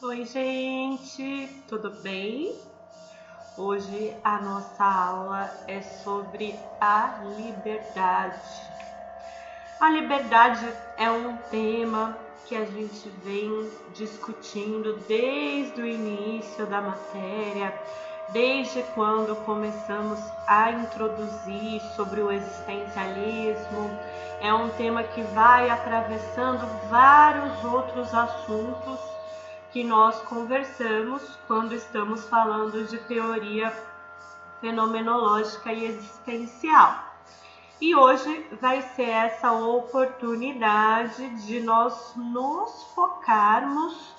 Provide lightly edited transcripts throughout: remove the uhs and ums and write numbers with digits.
Oi, gente, tudo bem? Hoje a nossa aula é sobre a liberdade. A liberdade é um tema que a gente vem discutindo desde o início da matéria, desde quando começamos a introduzir sobre o existencialismo. É um tema que vai atravessando vários outros assuntos que nós conversamos quando estamos falando de teoria fenomenológica e existencial. E hoje vai ser essa oportunidade de nós nos focarmos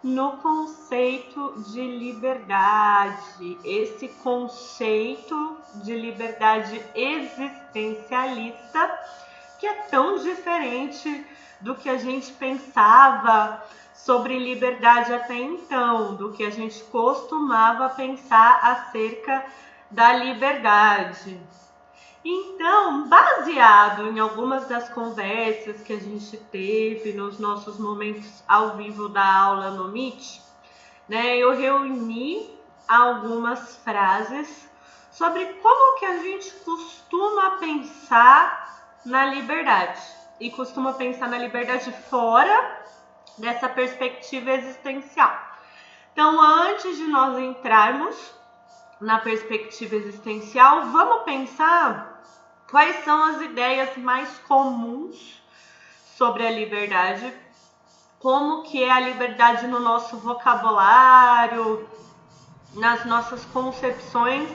no conceito de liberdade, esse conceito de liberdade existencialista que é tão diferente do que a gente pensava sobre liberdade até então, do que a gente costumava pensar acerca da liberdade. Então, baseado em algumas das conversas que a gente teve nos nossos momentos ao vivo da aula no Meet, eu reuni algumas frases sobre como que a gente costuma pensar na liberdade e costuma pensar na liberdade fora dessa perspectiva existencial. Então, antes de nós entrarmos na perspectiva existencial, vamos pensar quais são as ideias mais comuns sobre a liberdade, como que é a liberdade no nosso vocabulário, nas nossas concepções,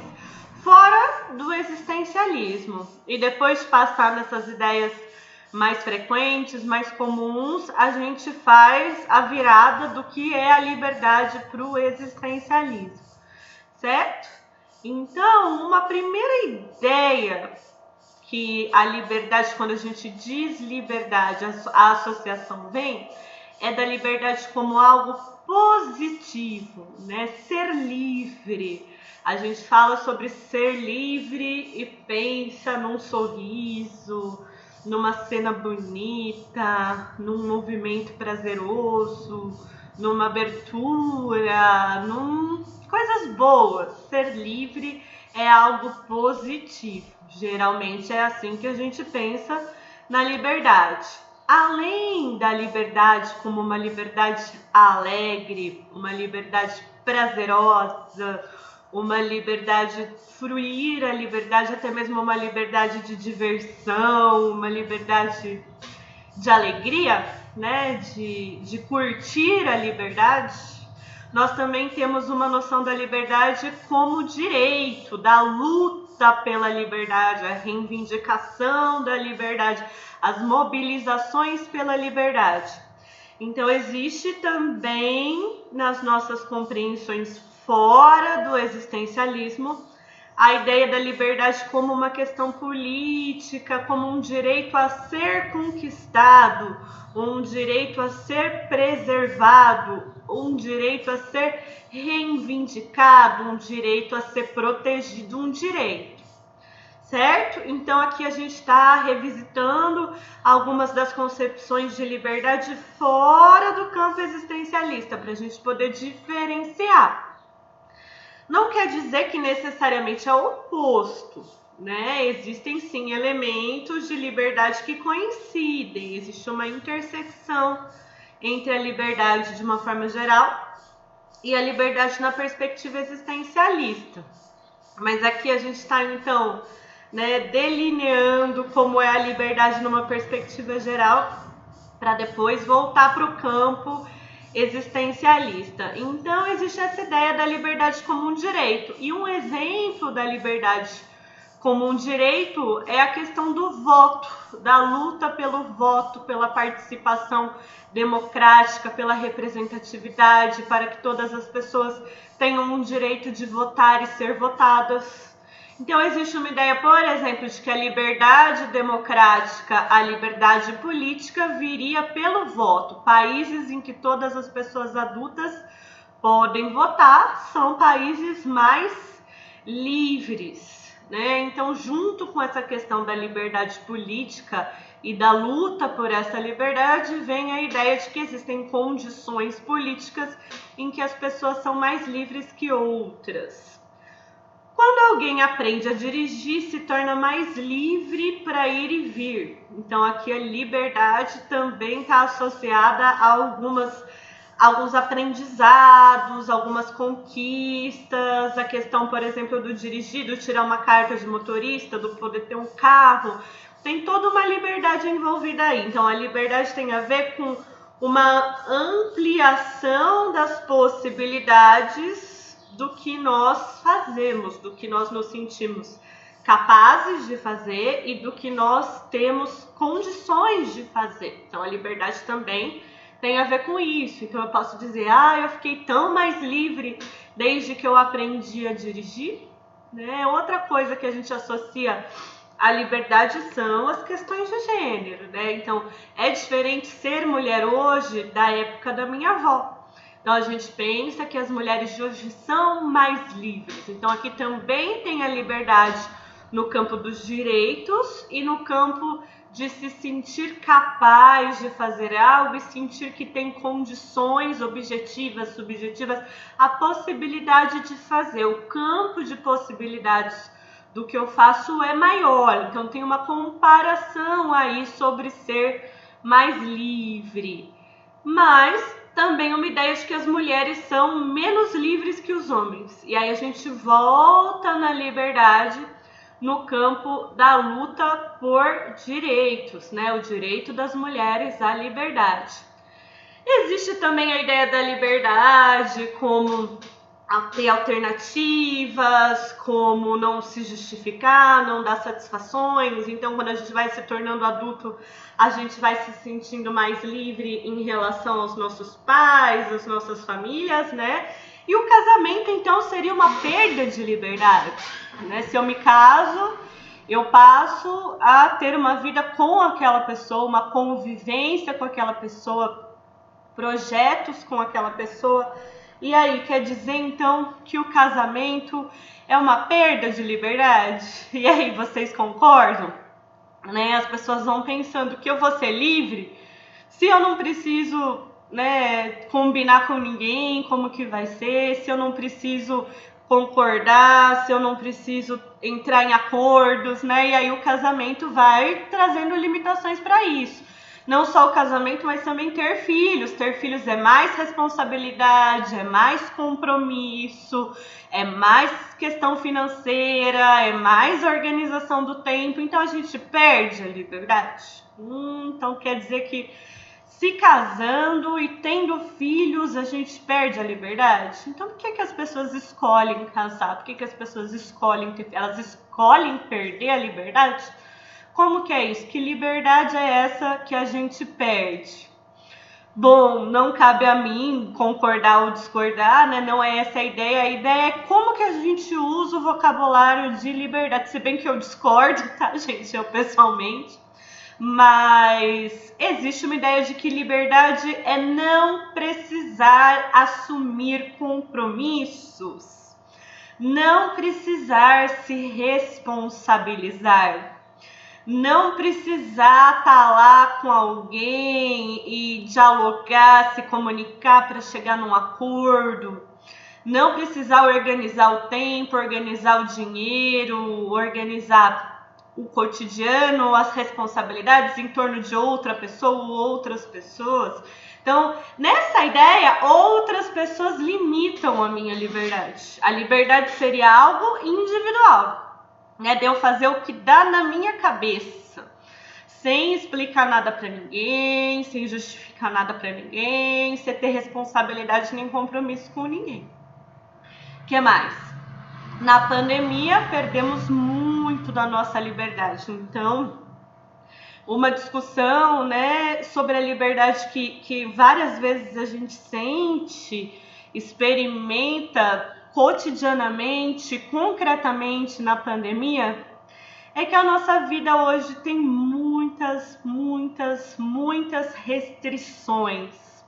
fora do existencialismo. E depois de passar nessas ideias mais frequentes, mais comuns, a gente faz a virada do que é a liberdade para o existencialismo, certo? Então, uma primeira ideia que a liberdade, quando a gente diz liberdade, a associação vem, é da liberdade como algo positivo, né? Ser livre. A gente fala sobre ser livre e pensa num sorriso, numa cena bonita, num movimento prazeroso, numa abertura, coisas boas. Ser livre é algo positivo. Geralmente é assim que a gente pensa na liberdade. Além da liberdade como uma liberdade alegre, uma liberdade prazerosa, uma liberdade fruir, a liberdade até mesmo uma liberdade de diversão, uma liberdade de alegria, né? De curtir a liberdade, nós também temos uma noção da liberdade como direito, da luta pela liberdade, a reivindicação da liberdade, as mobilizações pela liberdade. Então, existe também nas nossas compreensões fora do existencialismo a ideia da liberdade como uma questão política, como um direito a ser conquistado, um direito a ser preservado, um direito a ser reivindicado, um direito a ser protegido, um direito, certo? Então aqui a gente está revisitando algumas das concepções de liberdade fora do campo existencialista, para a gente poder diferenciar. Não quer dizer que necessariamente é o oposto, né? Existem sim elementos de liberdade que coincidem, existe uma intersecção entre a liberdade de uma forma geral e a liberdade na perspectiva existencialista. Mas aqui a gente está então, delineando como é a liberdade numa perspectiva geral, para depois voltar para o campo existencialista. Então, existe essa ideia da liberdade como um direito. E um exemplo da liberdade como um direito é a questão do voto, da luta pelo voto, pela participação democrática, pela representatividade, para que todas as pessoas tenham um direito de votar e ser votadas. Então, existe uma ideia, por exemplo, de que a liberdade democrática, a liberdade política viria pelo voto. Países em que todas as pessoas adultas podem votar são países mais livres, né? Então, junto com essa questão da liberdade política e da luta por essa liberdade, vem a ideia de que existem condições políticas em que as pessoas são mais livres que outras. Quando alguém aprende a dirigir, se torna mais livre para ir e vir. Então, aqui a liberdade também está associada a alguns aprendizados, algumas conquistas, a questão, por exemplo, do dirigir, do tirar uma carta de motorista, do poder ter um carro. Tem toda uma liberdade envolvida aí. Então, a liberdade tem a ver com uma ampliação das possibilidades do que nós fazemos, do que nós nos sentimos capazes de fazer e do que nós temos condições de fazer. Então, a liberdade também tem a ver com isso. Então, eu posso dizer, eu fiquei tão mais livre desde que eu aprendi a dirigir, né? Outra coisa que a gente associa à liberdade são as questões de gênero, né? Então, é diferente ser mulher hoje da época da minha avó. Então, a gente pensa que as mulheres de hoje são mais livres. Então, aqui também tem a liberdade no campo dos direitos e no campo de se sentir capaz de fazer algo e sentir que tem condições objetivas, subjetivas, a possibilidade de fazer. O campo de possibilidades do que eu faço é maior. Então, tem uma comparação aí sobre ser mais livre. Mas também uma ideia de que as mulheres são menos livres que os homens. E aí a gente volta na liberdade no campo da luta por direitos, né? O direito das mulheres à liberdade. Existe também a ideia da liberdade como ter alternativas, como não se justificar, não dar satisfações. Então, quando a gente vai se tornando adulto, a gente vai se sentindo mais livre em relação aos nossos pais, às nossas famílias, né? E o casamento, então, seria uma perda de liberdade, né? Se eu me caso, eu passo a ter uma vida com aquela pessoa, uma convivência com aquela pessoa, projetos com aquela pessoa. E aí, quer dizer, então, que o casamento é uma perda de liberdade? E aí, vocês concordam? Né? As pessoas vão pensando que eu vou ser livre se eu não preciso, né, combinar com ninguém como que vai ser, se eu não preciso concordar, se eu não preciso entrar em acordos, né? E aí o casamento vai trazendo limitações para isso. Não só o casamento, mas também ter filhos. Ter filhos é mais responsabilidade, é mais compromisso, é mais questão financeira, é mais organização do tempo. Então a gente perde a liberdade. Então quer dizer que se casando e tendo filhos, a gente perde a liberdade? Então por que as pessoas escolhem casar? Por que as pessoas escolhem ter filhos? Elas escolhem perder a liberdade? Como que é isso? Que liberdade é essa que a gente perde? Bom, não cabe a mim concordar ou discordar, né? Não é essa a ideia. A ideia é como que a gente usa o vocabulário de liberdade. Se bem que eu discordo, tá, gente? Eu pessoalmente. Mas existe uma ideia de que liberdade é não precisar assumir compromissos. Não precisar se responsabilizar. Não precisar estar lá com alguém e dialogar, se comunicar para chegar num acordo. Não precisar organizar o tempo, organizar o dinheiro, organizar o cotidiano, as responsabilidades em torno de outra pessoa ou outras pessoas. Então, nessa ideia, outras pessoas limitam a minha liberdade. A liberdade seria algo individual. Né, de eu fazer o que dá na minha cabeça, sem explicar nada para ninguém, sem justificar nada para ninguém, sem ter responsabilidade nem compromisso com ninguém. O que mais? Na pandemia, perdemos muito da nossa liberdade. Então, uma discussão, né, sobre a liberdade que várias vezes a gente sente, experimenta cotidianamente, concretamente na pandemia, é que a nossa vida hoje tem muitas restrições,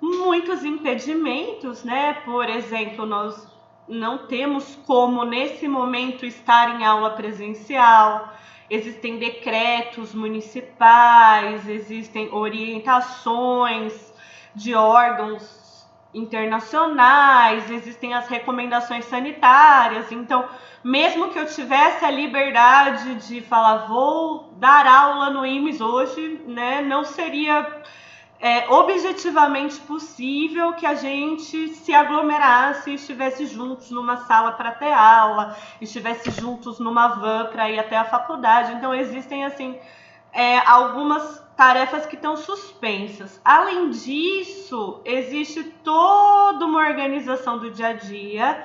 muitos impedimentos, né? Por exemplo, nós não temos como, nesse momento, estar em aula presencial. Existem decretos municipais, existem orientações de órgãos internacionais, existem as recomendações sanitárias. Então, mesmo que eu tivesse a liberdade de falar, vou dar aula no IMES hoje, né, não seria objetivamente possível que a gente se aglomerasse e estivesse juntos numa sala para ter aula, estivesse juntos numa van para ir até a faculdade. Então existem assim algumas tarefas que estão suspensas. Além disso, existe toda uma organização do dia a dia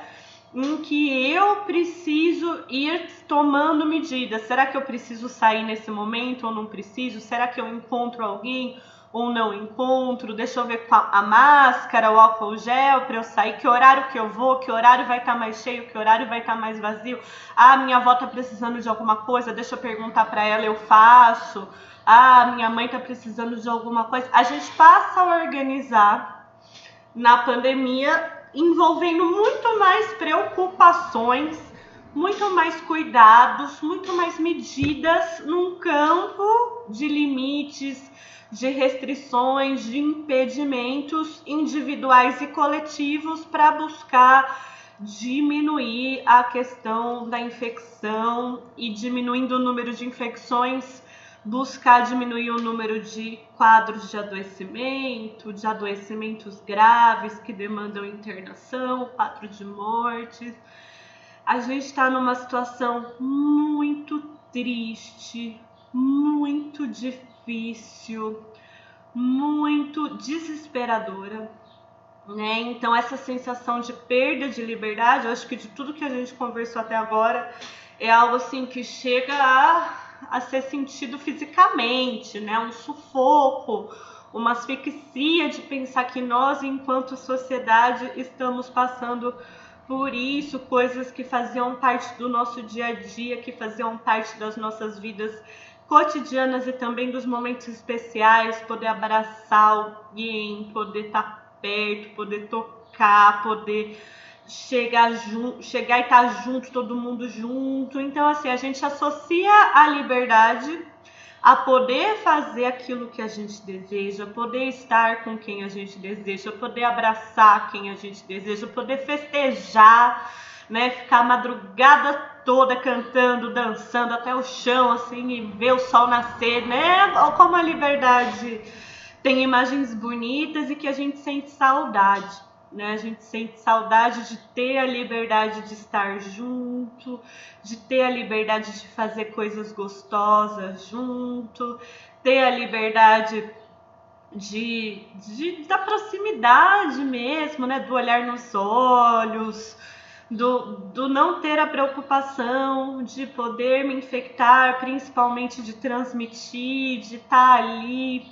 em que eu preciso ir tomando medidas. Será que eu preciso sair nesse momento ou não preciso? Será que eu encontro alguém ou não encontro? Deixa eu ver a máscara, o álcool gel para eu sair, que horário que eu vou, que horário vai estar mais cheio, que horário vai estar mais vazio. Ah, minha avó está precisando de alguma coisa, deixa eu perguntar para ela, eu faço. Ah, minha mãe está precisando de alguma coisa. A gente passa a organizar na pandemia, envolvendo muito mais preocupações, muito mais cuidados, muito mais medidas num campo de limites, de restrições, de impedimentos individuais e coletivos para buscar diminuir a questão da infecção e diminuindo o número de infecções, buscar diminuir o número de quadros de adoecimentos graves que demandam internação, quadro de mortes. A gente está numa situação muito triste, muito difícil, muito desesperadora, né? Então essa sensação de perda de liberdade, eu acho que de tudo que a gente conversou até agora, é algo assim que chega a ser sentido fisicamente, né? Um sufoco, uma asfixia de pensar que nós, enquanto sociedade, estamos passando por isso, coisas que faziam parte do nosso dia a dia, que faziam parte das nossas vidas cotidianas e também dos momentos especiais, poder abraçar alguém, poder estar perto, poder tocar, poder chegar e estar junto, todo mundo junto. Então, assim, a gente associa a liberdade a poder fazer aquilo que a gente deseja, poder estar com quem a gente deseja, poder abraçar quem a gente deseja, poder festejar, né? Ficar a madrugada toda cantando, dançando até o chão, assim, e ver o sol nascer, né? Como a liberdade tem imagens bonitas e que a gente sente saudade, né? A gente sente saudade de ter a liberdade de estar junto, de ter a liberdade de fazer coisas gostosas junto, ter a liberdade da proximidade mesmo, né? Do olhar nos olhos, do não ter a preocupação de poder me infectar, principalmente de transmitir, de estar ali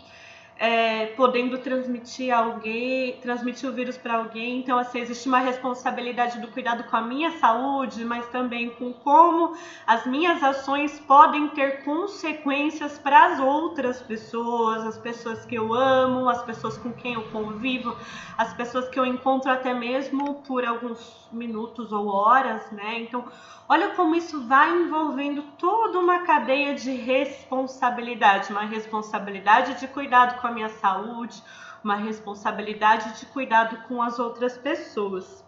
podendo transmitir o vírus para alguém. Então, assim, existe uma responsabilidade do cuidado com a minha saúde, mas também com como as minhas ações podem ter consequências para as outras pessoas, as pessoas que eu amo, as pessoas com quem eu convivo, as pessoas que eu encontro até mesmo por alguns minutos ou horas, né? Então, olha como isso vai envolvendo toda uma cadeia de responsabilidade, uma responsabilidade de cuidado com a minha saúde, uma responsabilidade de cuidado com as outras pessoas.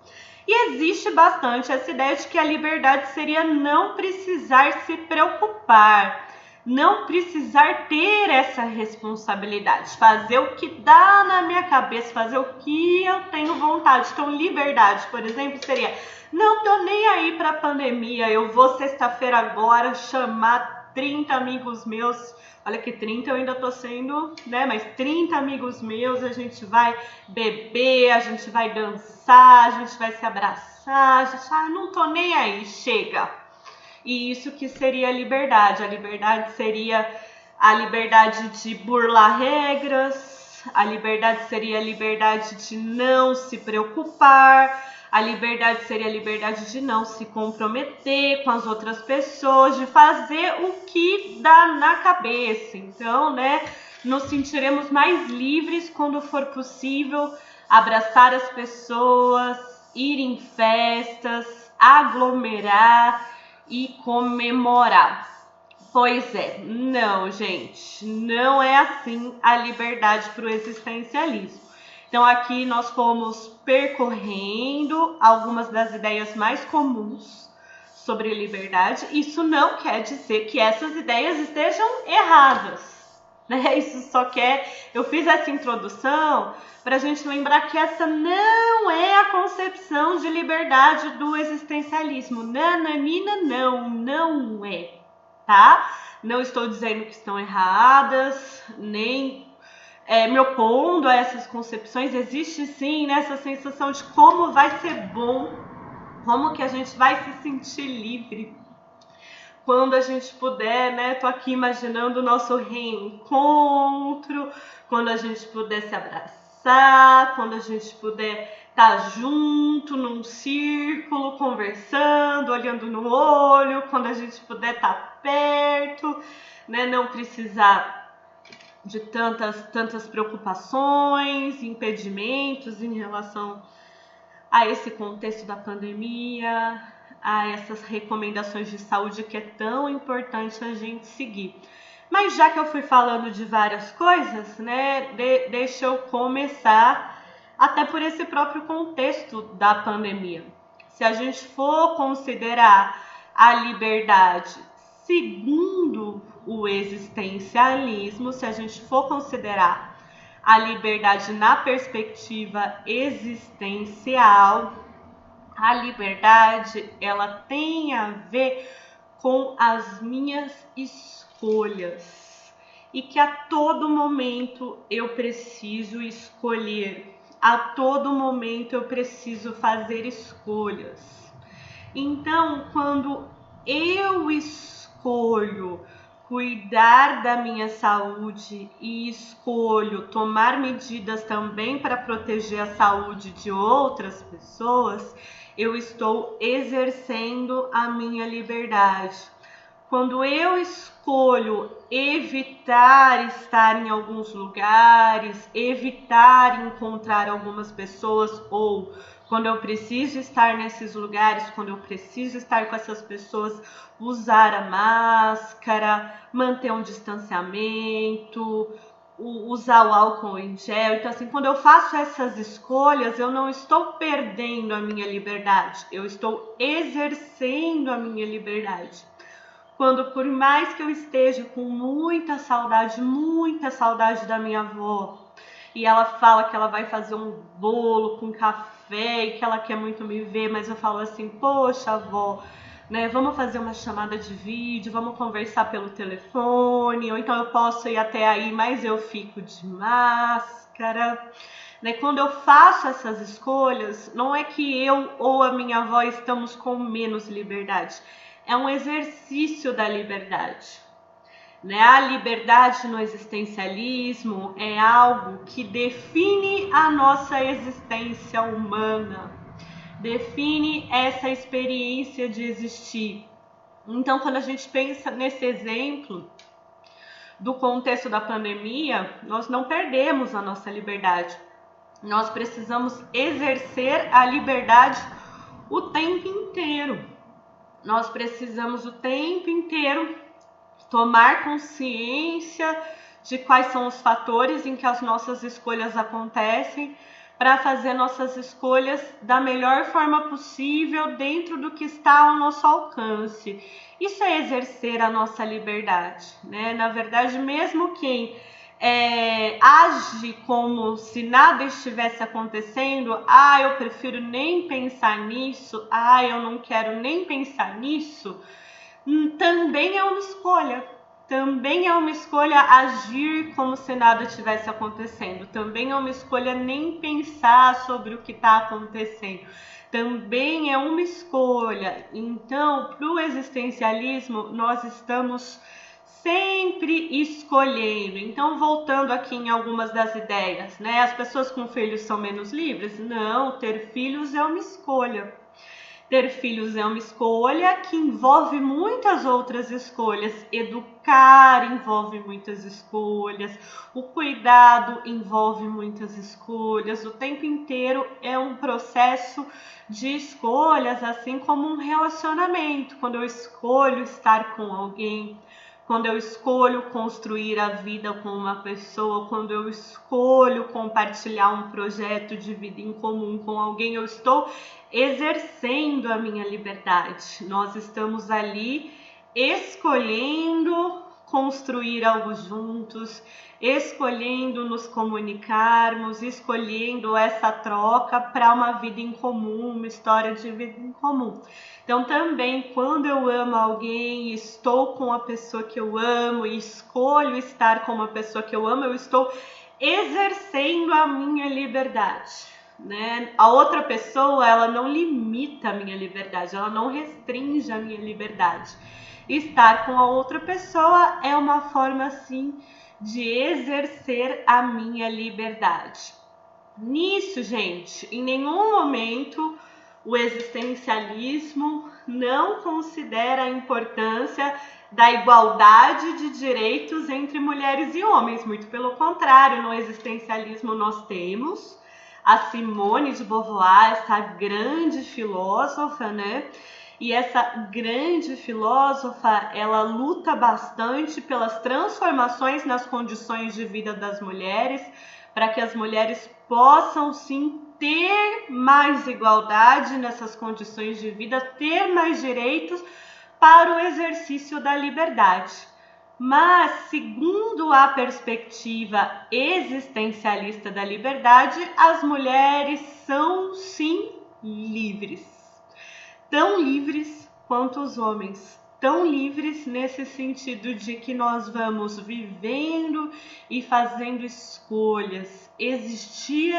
E existe bastante essa ideia de que a liberdade seria não precisar se preocupar, não precisar ter essa responsabilidade, fazer o que dá na minha cabeça, fazer o que eu tenho vontade. Então, liberdade, por exemplo, seria: não tô nem aí pra pandemia, eu vou sexta-feira agora chamar 30 amigos meus. Olha que 30 eu ainda tô sendo, né? Mas 30 amigos meus, a gente vai beber, a gente vai dançar, a gente vai se abraçar, a gente, não tô nem aí, chega. E isso que seria a liberdade. A liberdade seria a liberdade de burlar regras, a liberdade seria a liberdade de não se preocupar, a liberdade seria a liberdade de não se comprometer com as outras pessoas, de fazer o que dá na cabeça. Então, né, nos sentiremos mais livres quando for possível abraçar as pessoas, ir em festas, aglomerar e comemorar. Pois é, não, gente, não é assim a liberdade para o existencialismo. Então aqui nós fomos percorrendo algumas das ideias mais comuns sobre liberdade. Isso não quer dizer que essas ideias estejam erradas, né? Isso só quer... Eu fiz essa introdução para a gente lembrar que essa não é a concepção de liberdade do existencialismo. Nananina, não é, tá? Não estou dizendo que estão erradas, nem me opondo a essas concepções. Existe sim, né, essa sensação de como vai ser bom, como que a gente vai se sentir livre quando a gente puder, né? Tô aqui imaginando o nosso reencontro, quando a gente puder se abraçar, quando a gente puder estar junto num círculo, conversando, olhando no olho, quando a gente puder estar perto, né? Não precisar de tantas preocupações, impedimentos em relação a esse contexto da pandemia, a essas recomendações de saúde que é tão importante a gente seguir. Mas já que eu fui falando de várias coisas, né, deixa eu começar até por esse próprio contexto da pandemia. Se a gente for considerar a liberdade segundo o existencialismo, se a gente for considerar a liberdade na perspectiva existencial, a liberdade, ela tem a ver com as minhas escolhas e que a todo momento eu preciso escolher, a todo momento eu preciso fazer escolhas. Então, quando eu escolho cuidar da minha saúde e escolho tomar medidas também para proteger a saúde de outras pessoas, eu estou exercendo a minha liberdade. Quando eu escolho evitar estar em alguns lugares, evitar encontrar algumas pessoas, ou quando eu preciso estar nesses lugares, quando eu preciso estar com essas pessoas, usar a máscara, manter um distanciamento, usar o álcool em gel. Então, assim, quando eu faço essas escolhas, eu não estou perdendo a minha liberdade, eu estou exercendo a minha liberdade. Quando, por mais que eu esteja com muita saudade da minha avó, e ela fala que ela vai fazer um bolo com café e que ela quer muito me ver, mas eu falo assim, poxa, avó, né, vamos fazer uma chamada de vídeo, vamos conversar pelo telefone, ou então eu posso ir até aí, mas eu fico de máscara. Né? Quando eu faço essas escolhas, não é que eu ou a minha avó estamos com menos liberdade, é um exercício da liberdade. Né? A liberdade no existencialismo é algo que define a nossa existência humana, define essa experiência de existir. Então, quando a gente pensa nesse exemplo do contexto da pandemia, nós não perdemos a nossa liberdade. Nós precisamos exercer a liberdade o tempo inteiro. Nós precisamos o tempo inteiro tomar consciência de quais são os fatores em que as nossas escolhas acontecem, para fazer nossas escolhas da melhor forma possível dentro do que está ao nosso alcance. Isso é exercer a nossa liberdade, né? Na verdade, mesmo quem age como se nada estivesse acontecendo, eu prefiro nem pensar nisso, eu não quero nem pensar nisso, também é uma escolha. Também é uma escolha agir como se nada estivesse acontecendo. Também é uma escolha nem pensar sobre o que está acontecendo. Também é uma escolha. Então, para o existencialismo, nós estamos sempre escolhendo. Então, voltando aqui em algumas das ideias, né? As pessoas com filhos são menos livres? Não, ter filhos é uma escolha. Ter filhos é uma escolha que envolve muitas outras escolhas. Educar envolve muitas escolhas. O cuidado envolve muitas escolhas. O tempo inteiro é um processo de escolhas, assim como um relacionamento. Quando eu escolho estar com alguém, quando eu escolho construir a vida com uma pessoa, quando eu escolho compartilhar um projeto de vida em comum com alguém, eu estou exercendo a minha liberdade. Nós estamos ali escolhendo construir algo juntos, escolhendo nos comunicarmos, escolhendo essa troca para uma vida em comum, uma história de vida em comum. Então também quando eu amo alguém, estou com a pessoa que eu amo e escolho estar com uma pessoa que eu amo, eu estou exercendo a minha liberdade. Né? A outra pessoa, ela não limita a minha liberdade, ela não restringe a minha liberdade. Estar com a outra pessoa é uma forma, assim, de exercer a minha liberdade. Nisso, gente, em nenhum momento o existencialismo não considera a importância da igualdade de direitos entre mulheres e homens. Muito pelo contrário, no existencialismo nós temos a Simone de Beauvoir, essa grande filósofa, né? E essa grande filósofa, ela luta bastante pelas transformações nas condições de vida das mulheres, para que as mulheres possam sim ter mais igualdade nessas condições de vida, ter mais direitos para o exercício da liberdade. Mas, segundo a perspectiva existencialista da liberdade, as mulheres são sim livres. Tão livres quanto os homens. Tão livres nesse sentido de que nós vamos vivendo e fazendo escolhas. Existir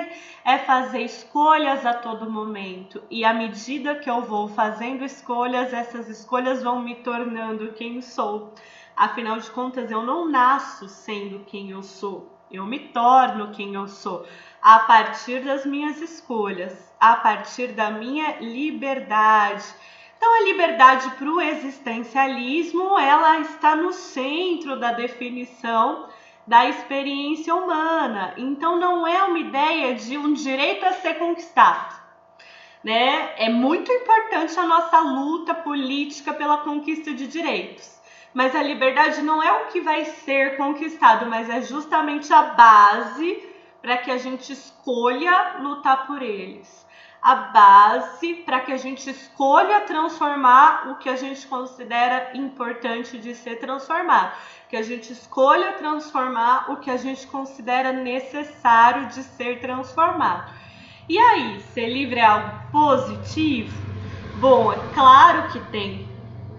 é fazer escolhas a todo momento. E à medida que eu vou fazendo escolhas, essas escolhas vão me tornando quem sou. Afinal de contas, eu não nasço sendo quem eu sou. Eu me torno quem eu sou a partir das minhas escolhas, a partir da minha liberdade. Então, a liberdade para o existencialismo, ela está no centro da definição da experiência humana. Então, não é uma ideia de um direito a ser conquistado. Né? É muito importante a nossa luta política pela conquista de direitos. Mas a liberdade não é o que vai ser conquistado, mas é justamente a base para que a gente escolha lutar por eles. A base para que a gente escolha transformar o que a gente considera importante de ser transformado. Que a gente escolha transformar o que a gente considera necessário de ser transformado. E aí, ser livre é algo positivo? Bom, é claro que tem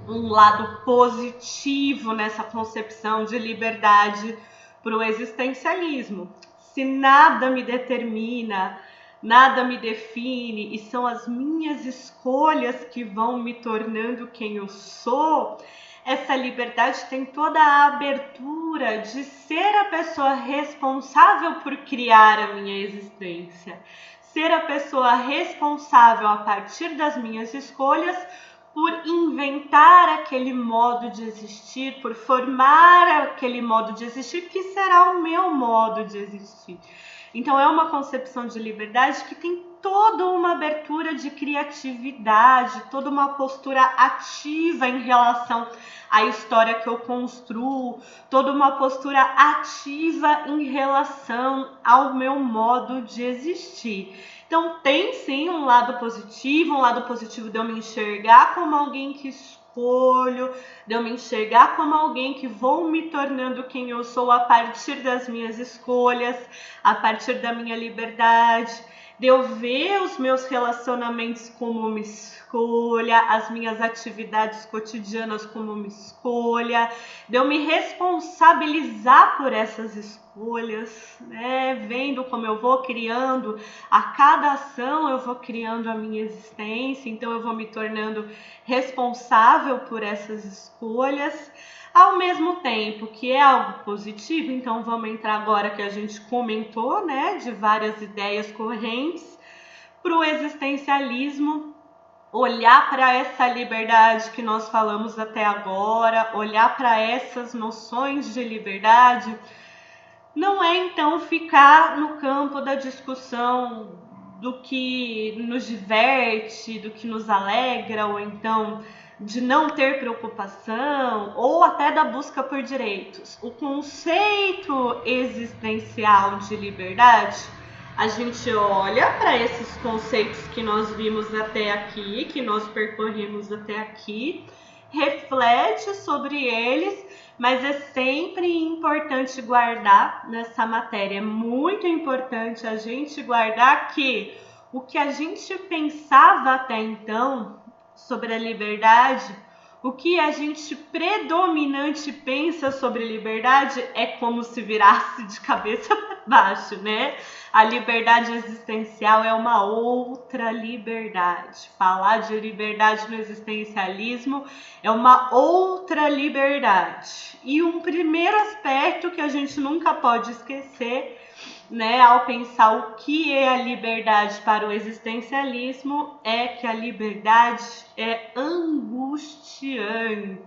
um lado positivo nessa concepção de liberdade para o existencialismo. Se nada me determina, nada me define e são as minhas escolhas que vão me tornando quem eu sou, essa liberdade tem toda a abertura de ser a pessoa responsável por criar a minha existência. Ser a pessoa responsável a partir das minhas escolhas por inventar aquele modo de existir, por formar aquele modo de existir que será o meu modo de existir. Então é uma concepção de liberdade que tem toda uma abertura de criatividade, toda uma postura ativa em relação à história que eu construo, toda uma postura ativa em relação ao meu modo de existir. Então tem sim um lado positivo de eu me enxergar como alguém que escolho, de eu me enxergar como alguém que vou me tornando quem eu sou a partir das minhas escolhas, a partir da minha liberdade, de eu ver os meus relacionamentos como uma escolha, as minhas atividades cotidianas como uma escolha, de eu me responsabilizar por essas escolhas, né? Vendo como eu vou criando, a cada ação eu vou criando a minha existência, então eu vou me tornando responsável por essas escolhas. Ao mesmo tempo que é algo positivo, então vamos entrar agora que a gente comentou, né, de várias ideias correntes, para o existencialismo, olhar para essa liberdade que nós falamos até agora, olhar para essas noções de liberdade, não é então ficar no campo da discussão do que nos diverte, do que nos alegra, ou então de não ter preocupação, ou até da busca por direitos. O conceito existencial de liberdade, a gente olha para esses conceitos que nós vimos até aqui, que nós percorrimos até aqui, reflete sobre eles, mas é sempre importante guardar nessa matéria. É muito importante a gente guardar que o que a gente pensava até então sobre a liberdade, o que a gente predominante pensa sobre liberdade é como se virasse de cabeça para baixo, né? A liberdade existencial é uma outra liberdade. Falar de liberdade no existencialismo é uma outra liberdade. E um primeiro aspecto que a gente nunca pode esquecer, né, ao pensar o que é a liberdade para o existencialismo, é que a liberdade é angustiante.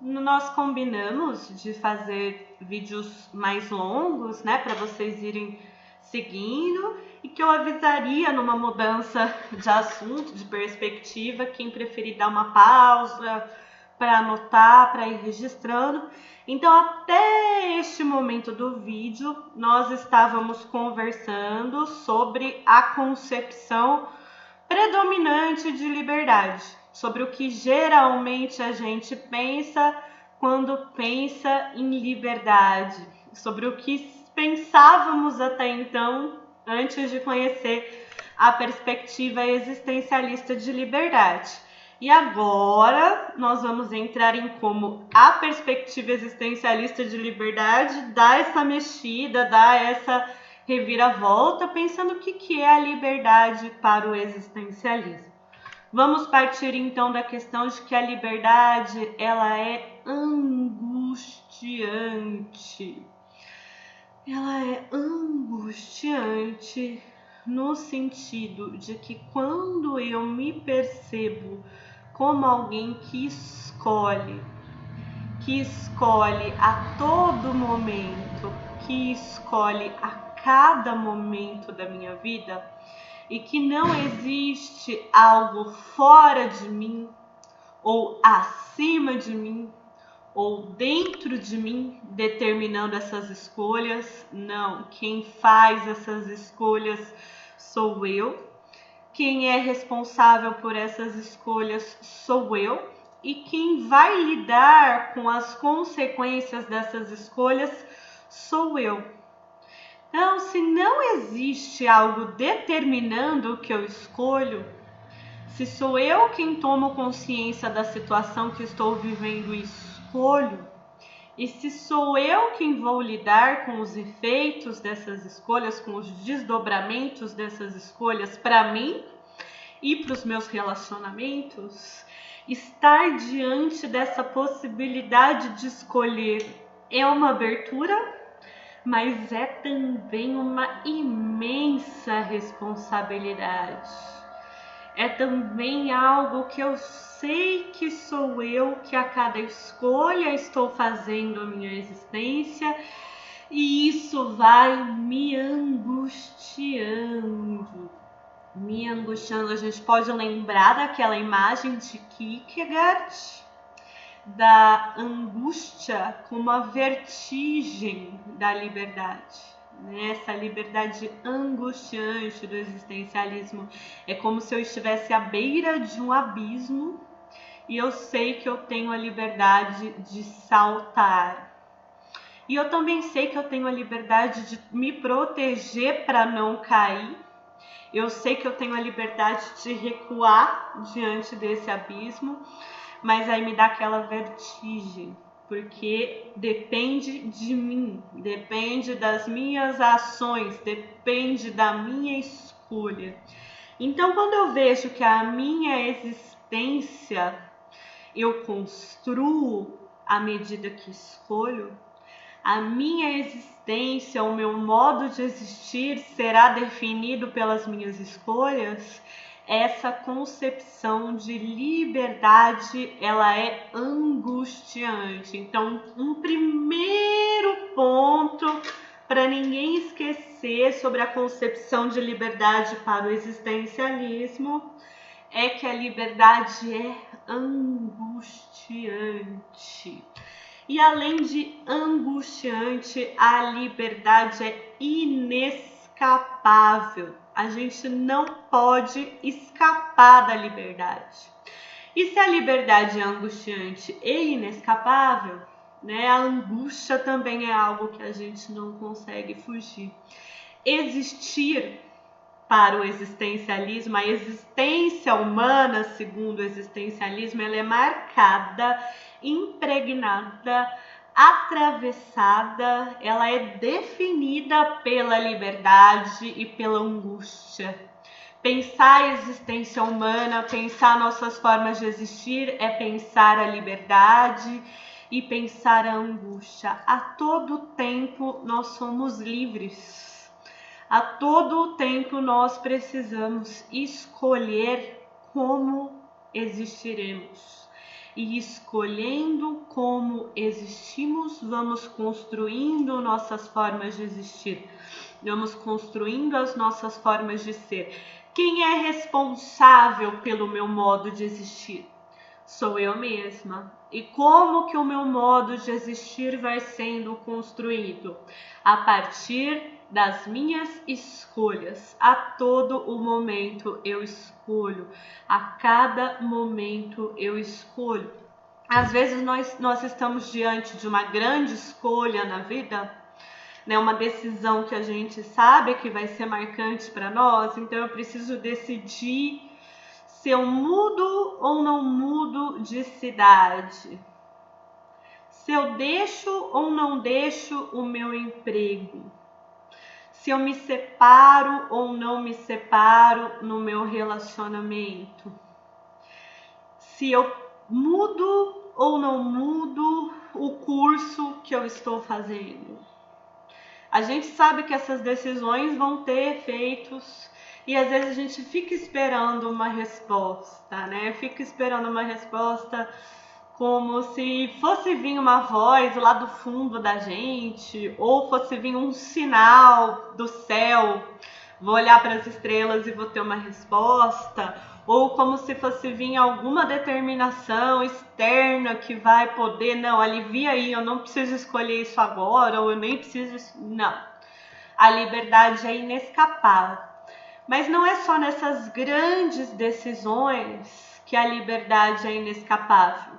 Nós combinamos de fazer vídeos mais longos, né, para vocês irem seguindo, e que eu avisaria numa mudança de assunto, de perspectiva, quem preferir dar uma pausa para anotar, para ir registrando. Então, até este momento do vídeo, nós estávamos conversando sobre a concepção predominante de liberdade, sobre o que geralmente a gente pensa quando pensa em liberdade, sobre o que pensávamos até então, antes de conhecer a perspectiva existencialista de liberdade. E agora nós vamos entrar em como a perspectiva existencialista de liberdade dá essa mexida, dá essa reviravolta, pensando o que é a liberdade para o existencialismo. Vamos partir então da questão de que a liberdade ela é angustiante. Ela é angustiante no sentido de que quando eu me percebo como alguém que escolhe a todo momento, que escolhe a cada momento da minha vida, e que não existe algo fora de mim, ou acima de mim, ou dentro de mim determinando essas escolhas. Não, quem faz essas escolhas sou eu. Quem é responsável por essas escolhas sou eu. E quem vai lidar com as consequências dessas escolhas sou eu. Então, se não existe algo determinando o que eu escolho, se sou eu quem tomo consciência da situação que estou vivendo e escolho, e se sou eu quem vou lidar com os efeitos dessas escolhas, com os desdobramentos dessas escolhas para mim e para os meus relacionamentos, estar diante dessa possibilidade de escolher é uma abertura, mas é também uma imensa responsabilidade. É também algo que eu sei que sou eu, que a cada escolha estou fazendo a minha existência, e isso vai me angustiando. Me angustiando. A gente pode lembrar daquela imagem de Kierkegaard, da angústia como a vertigem da liberdade. Essa liberdade angustiante do existencialismo é como se eu estivesse à beira de um abismo e eu sei que eu tenho a liberdade de saltar. E eu também sei que eu tenho a liberdade de me proteger para não cair. Eu sei que eu tenho a liberdade de recuar diante desse abismo, mas aí me dá aquela vertigem, porque depende de mim, depende das minhas ações, depende da minha escolha. Então, quando eu vejo que a minha existência eu construo à medida que escolho, a minha existência, o meu modo de existir será definido pelas minhas escolhas, essa concepção de liberdade, ela é angustiante. Então, um primeiro ponto para ninguém esquecer sobre a concepção de liberdade para o existencialismo é que a liberdade é angustiante. E além de angustiante, a liberdade é inescapável. A gente não pode escapar da liberdade. E se a liberdade é angustiante e inescapável, né, a angústia também é algo que a gente não consegue fugir. Existir para o existencialismo, a existência humana, segundo o existencialismo, ela é marcada, impregnada, atravessada, ela é definida pela liberdade e pela angústia. Pensar a existência humana, pensar nossas formas de existir, é pensar a liberdade e pensar a angústia. A todo tempo nós somos livres. A todo tempo nós precisamos escolher como existiremos. E escolhendo como existimos, vamos construindo nossas formas de existir. Vamos construindo as nossas formas de ser. Quem é responsável pelo meu modo de existir? Sou eu mesma. E como que o meu modo de existir vai sendo construído? A partir das minhas escolhas. A todo o momento eu escolho. A cada momento eu escolho. Às vezes nós estamos diante de uma grande escolha na vida, né? Uma decisão que a gente sabe que vai ser marcante para nós. Então eu preciso decidir se eu mudo ou não mudo de cidade. Se eu deixo ou não deixo o meu emprego. Se eu me separo ou não me separo no meu relacionamento. Se eu mudo ou não mudo o curso que eu estou fazendo. A gente sabe que essas decisões vão ter efeitos e às vezes a gente fica esperando uma resposta, né? Fica esperando uma resposta como se fosse vir uma voz lá do fundo da gente, ou fosse vir um sinal do céu, vou olhar para as estrelas e vou ter uma resposta, ou como se fosse vir alguma determinação externa que vai poder, não, alivia aí, eu não preciso escolher isso agora, ou eu nem preciso, não. A liberdade é inescapável. Mas não é só nessas grandes decisões que a liberdade é inescapável.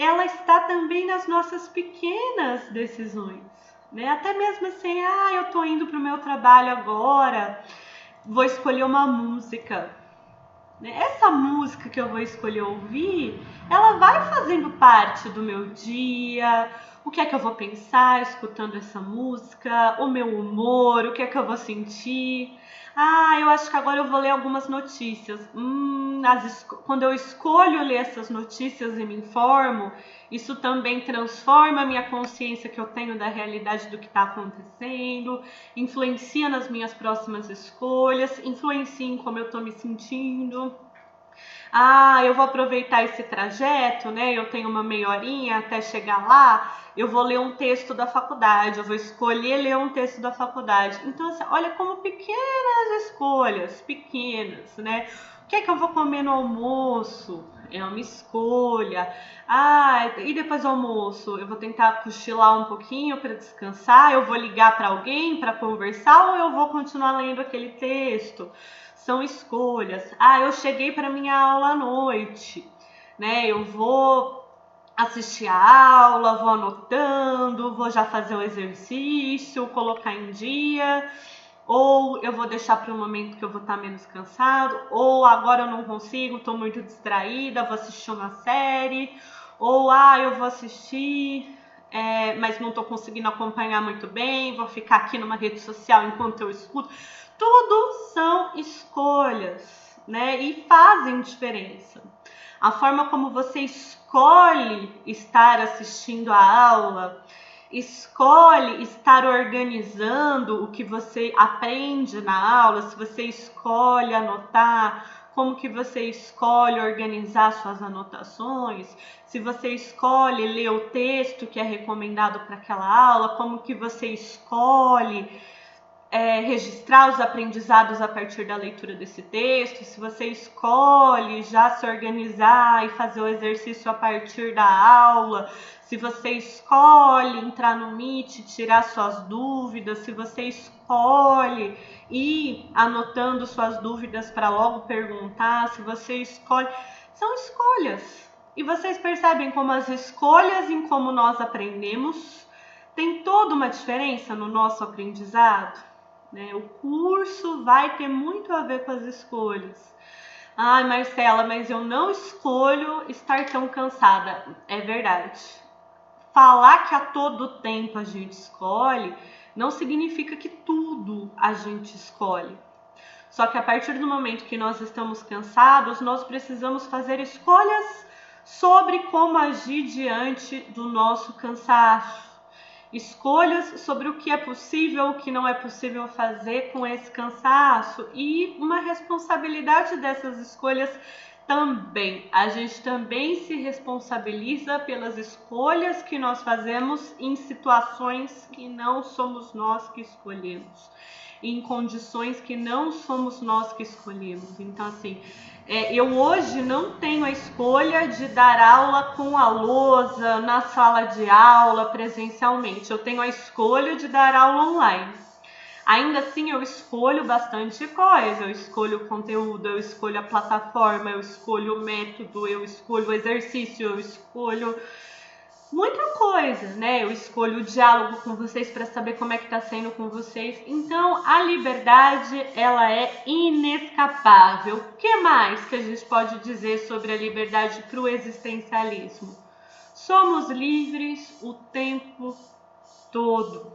Ela está também nas nossas pequenas decisões, né? Até mesmo assim, eu tô indo pro meu trabalho agora, vou escolher uma música. Essa música que eu vou escolher ouvir, ela vai fazendo parte do meu dia, o que é que eu vou pensar escutando essa música, o meu humor, o que é que eu vou sentir. Eu acho que agora eu vou ler algumas notícias. Quando eu escolho ler essas notícias e me informo, isso também transforma a minha consciência que eu tenho da realidade do que está acontecendo, influencia nas minhas próximas escolhas, influencia em como eu estou me sentindo. Eu vou aproveitar esse trajeto, né? Eu tenho uma meia horinha até chegar lá, eu vou ler um texto da faculdade, eu vou escolher ler um texto da faculdade. Então, assim, olha como pequenas escolhas, pequenas, né? O que é que eu vou comer no almoço? É uma escolha. E depois do almoço, eu vou tentar cochilar um pouquinho para descansar, eu vou ligar para alguém para conversar ou eu vou continuar lendo aquele texto? São escolhas. Eu cheguei para minha aula à noite, né? Eu vou assistir a aula, vou anotando, vou já fazer o exercício, colocar em dia, ou eu vou deixar para um momento que eu vou estar menos cansado, ou agora eu não consigo, estou muito distraída, vou assistir uma série, ou eu vou assistir, mas não estou conseguindo acompanhar muito bem, vou ficar aqui numa rede social enquanto eu escuto. Tudo são escolhas, né? E fazem diferença. A forma como você escolhe estar assistindo a aula, escolhe estar organizando o que você aprende na aula, se você escolhe anotar, como que você escolhe organizar suas anotações, se você escolhe ler o texto que é recomendado para aquela aula, como que você escolhe registrar os aprendizados a partir da leitura desse texto, se você escolhe já se organizar e fazer o exercício a partir da aula, se você escolhe entrar no Meet, tirar suas dúvidas, se você escolhe ir anotando suas dúvidas para logo perguntar, se você escolhe... São escolhas. E vocês percebem como as escolhas em como nós aprendemos tem toda uma diferença no nosso aprendizado? O curso vai ter muito a ver com as escolhas. Ai, Marcela, mas eu não escolho estar tão cansada. É verdade. Falar que a todo tempo a gente escolhe não significa que tudo a gente escolhe. Só que a partir do momento que nós estamos cansados, nós precisamos fazer escolhas sobre como agir diante do nosso cansaço. Escolhas sobre o que é possível, o que não é possível fazer com esse cansaço e uma responsabilidade dessas escolhas também. A gente também se responsabiliza pelas escolhas que nós fazemos em situações que não somos nós que escolhemos, em condições que não somos nós que escolhemos. Então, assim, eu hoje não tenho a escolha de dar aula com a lousa na sala de aula presencialmente. Eu tenho a escolha de dar aula online. Ainda assim, eu escolho bastante coisa. Eu escolho o conteúdo, eu escolho a plataforma, eu escolho o método, eu escolho o exercício, eu escolho muita coisa, né? Eu escolho o diálogo com vocês para saber como é que tá sendo com vocês. Então, a liberdade, ela é inescapável. O que mais que a gente pode dizer sobre a liberdade para o existencialismo? Somos livres o tempo todo,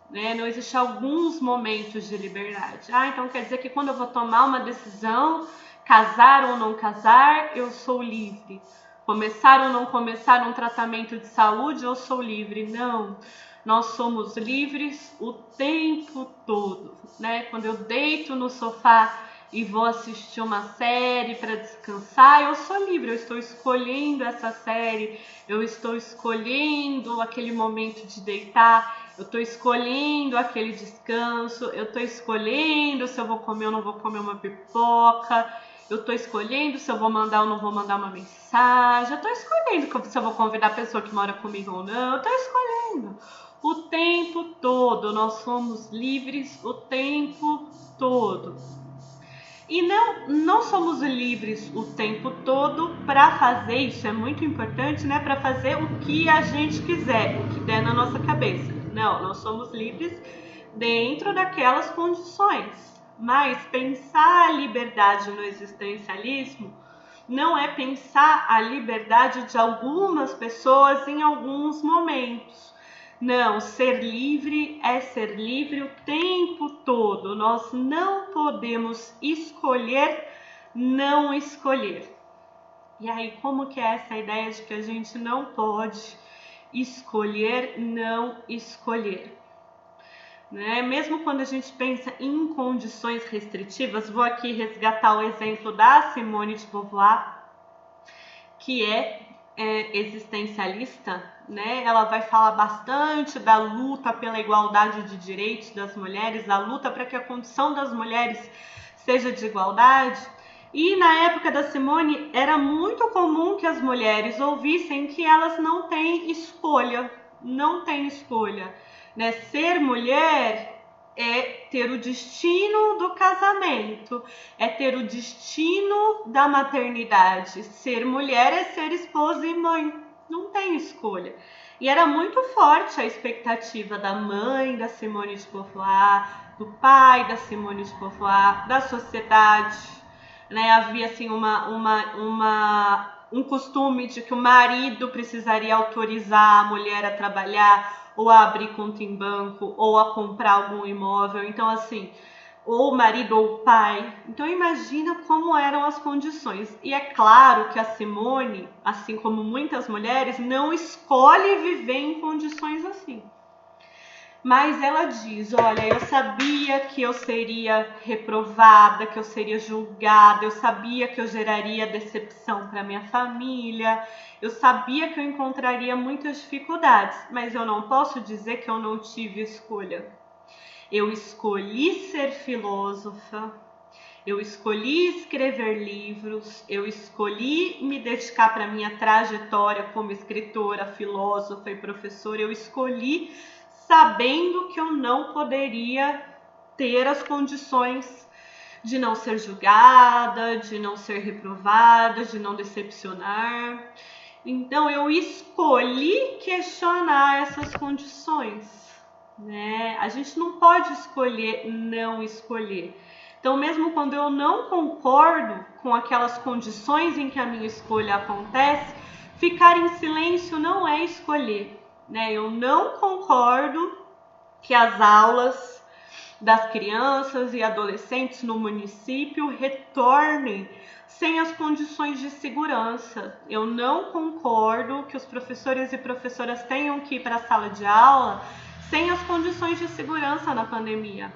né? Não existe alguns momentos de liberdade. Então quer dizer que quando eu vou tomar uma decisão, casar ou não casar, eu sou livre. Começar ou não começar um tratamento de saúde, eu sou livre. Não, nós somos livres o tempo todo, né? Quando eu deito no sofá e vou assistir uma série para descansar, eu sou livre, eu estou escolhendo essa série, eu estou escolhendo aquele momento de deitar, eu estou escolhendo aquele descanso, eu estou escolhendo se eu vou comer ou não vou comer uma pipoca, eu estou escolhendo se eu vou mandar ou não vou mandar uma mensagem, eu estou escolhendo se eu vou convidar a pessoa que mora comigo ou não, eu estou escolhendo. O tempo todo, nós somos livres o tempo todo. E não somos livres o tempo todo para fazer, isso é muito importante, né? Para fazer o que a gente quiser, o que der na nossa cabeça. Não, nós somos livres dentro daquelas condições. Mas pensar a liberdade no existencialismo não é pensar a liberdade de algumas pessoas em alguns momentos. Não, ser livre é ser livre o tempo todo. Nós não podemos escolher não escolher. E aí, como que é essa ideia de que a gente não pode escolher não escolher? Né? Mesmo quando a gente pensa em condições restritivas, vou aqui resgatar o exemplo da Simone de Beauvoir, que é existencialista, né? Ela vai falar bastante da luta pela igualdade de direitos das mulheres, da luta para que a condição das mulheres seja de igualdade. E na época da Simone era muito comum que as mulheres ouvissem que elas não têm escolha, né? Ser mulher é ter o destino do casamento, é ter o destino da maternidade. Ser mulher é ser esposa e mãe, não tem escolha. E era muito forte a expectativa da mãe da Simone de Beauvoir, do pai da Simone de Beauvoir, da sociedade, né? Havia assim um costume de que o marido precisaria autorizar a mulher a trabalhar, ou a abrir conta em banco, ou a comprar algum imóvel. Então, assim, ou o marido ou o pai. Então, imagina como eram as condições. E é claro que a Simone, assim como muitas mulheres, não escolhe viver em condições assim. Mas ela diz, olha, eu sabia que eu seria reprovada, que eu seria julgada, eu sabia que eu geraria decepção para minha família, eu sabia que eu encontraria muitas dificuldades, mas eu não posso dizer que eu não tive escolha. Eu escolhi ser filósofa, eu escolhi escrever livros, eu escolhi me dedicar para minha trajetória como escritora, filósofa e professora, eu escolhi sabendo que eu não poderia ter as condições de não ser julgada, de não ser reprovada, de não decepcionar. Então eu escolhi questionar essas condições, né? A gente não pode escolher não escolher. Então, mesmo quando eu não concordo com aquelas condições em que a minha escolha acontece, ficar em silêncio não é escolher, né? Eu não concordo que as aulas das crianças e adolescentes no município retornem sem as condições de segurança. Eu não concordo que os professores e professoras tenham que ir para a sala de aula sem as condições de segurança na pandemia.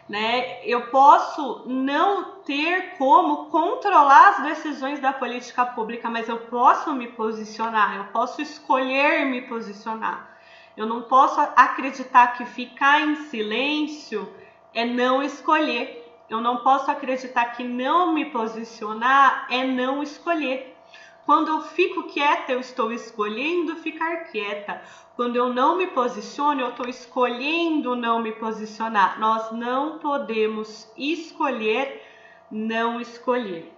Né? Eu posso não ter como controlar as decisões da política pública, mas eu posso me posicionar, eu posso escolher me posicionar. Eu não posso acreditar que ficar em silêncio é não escolher. Eu não posso acreditar que não me posicionar é não escolher. Quando eu fico quieta, eu estou escolhendo ficar quieta. Quando eu não me posiciono, eu estou escolhendo não me posicionar. Nós não podemos escolher não escolher.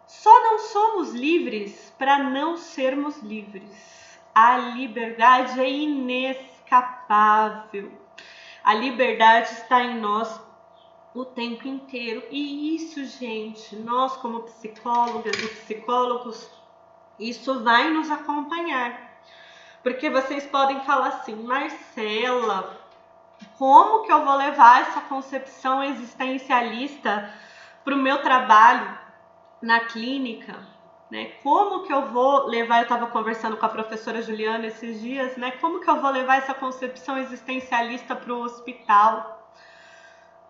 Só não somos livres para não sermos livres. A liberdade é inescapável. A liberdade está em nós o tempo inteiro. E isso, gente, nós como psicólogas e psicólogos, isso vai nos acompanhar. Porque vocês podem falar assim, Marcela, como que eu vou levar essa concepção existencialista para o meu trabalho na clínica? Né? Como que eu vou levar, eu estava conversando com a professora Juliana esses dias, né? Como que eu vou levar essa concepção existencialista para o hospital?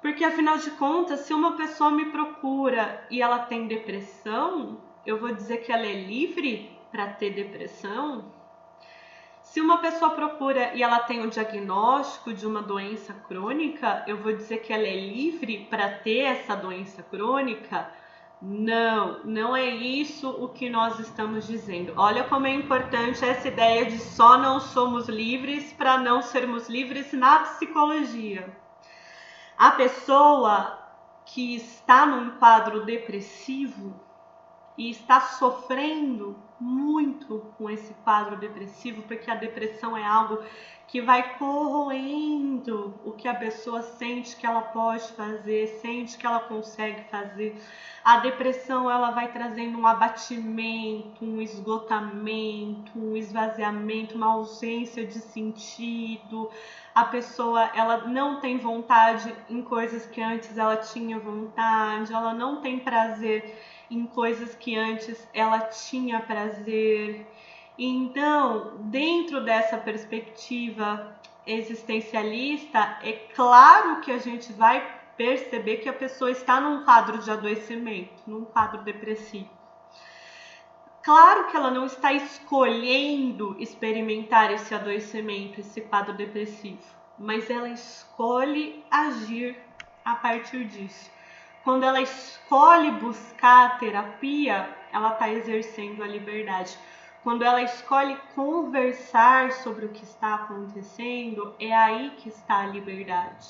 Porque, afinal de contas, se uma pessoa me procura e ela tem depressão, eu vou dizer que ela é livre para ter depressão? Se uma pessoa procura e ela tem o diagnóstico de uma doença crônica, eu vou dizer que ela é livre para ter essa doença crônica? Não, não é isso o que nós estamos dizendo. Olha como é importante essa ideia de só não somos livres para não sermos livres na psicologia. A pessoa que está num quadro depressivo e está sofrendo muito com esse quadro depressivo, porque a depressão é algo que vai corroendo o que a pessoa sente que ela pode fazer, sente que ela consegue fazer. A depressão, ela vai trazendo um abatimento, um esgotamento, um esvaziamento, uma ausência de sentido. A pessoa, ela não tem vontade em coisas que antes ela tinha vontade, ela não tem prazer em coisas que antes ela tinha prazer. Então, dentro dessa perspectiva existencialista, é claro que a gente vai perceber que a pessoa está num quadro de adoecimento, num quadro depressivo. Claro que ela não está escolhendo experimentar esse adoecimento, esse quadro depressivo, mas ela escolhe agir a partir disso. Quando ela escolhe buscar a terapia, ela está exercendo a liberdade. Quando ela escolhe conversar sobre o que está acontecendo, é aí que está a liberdade.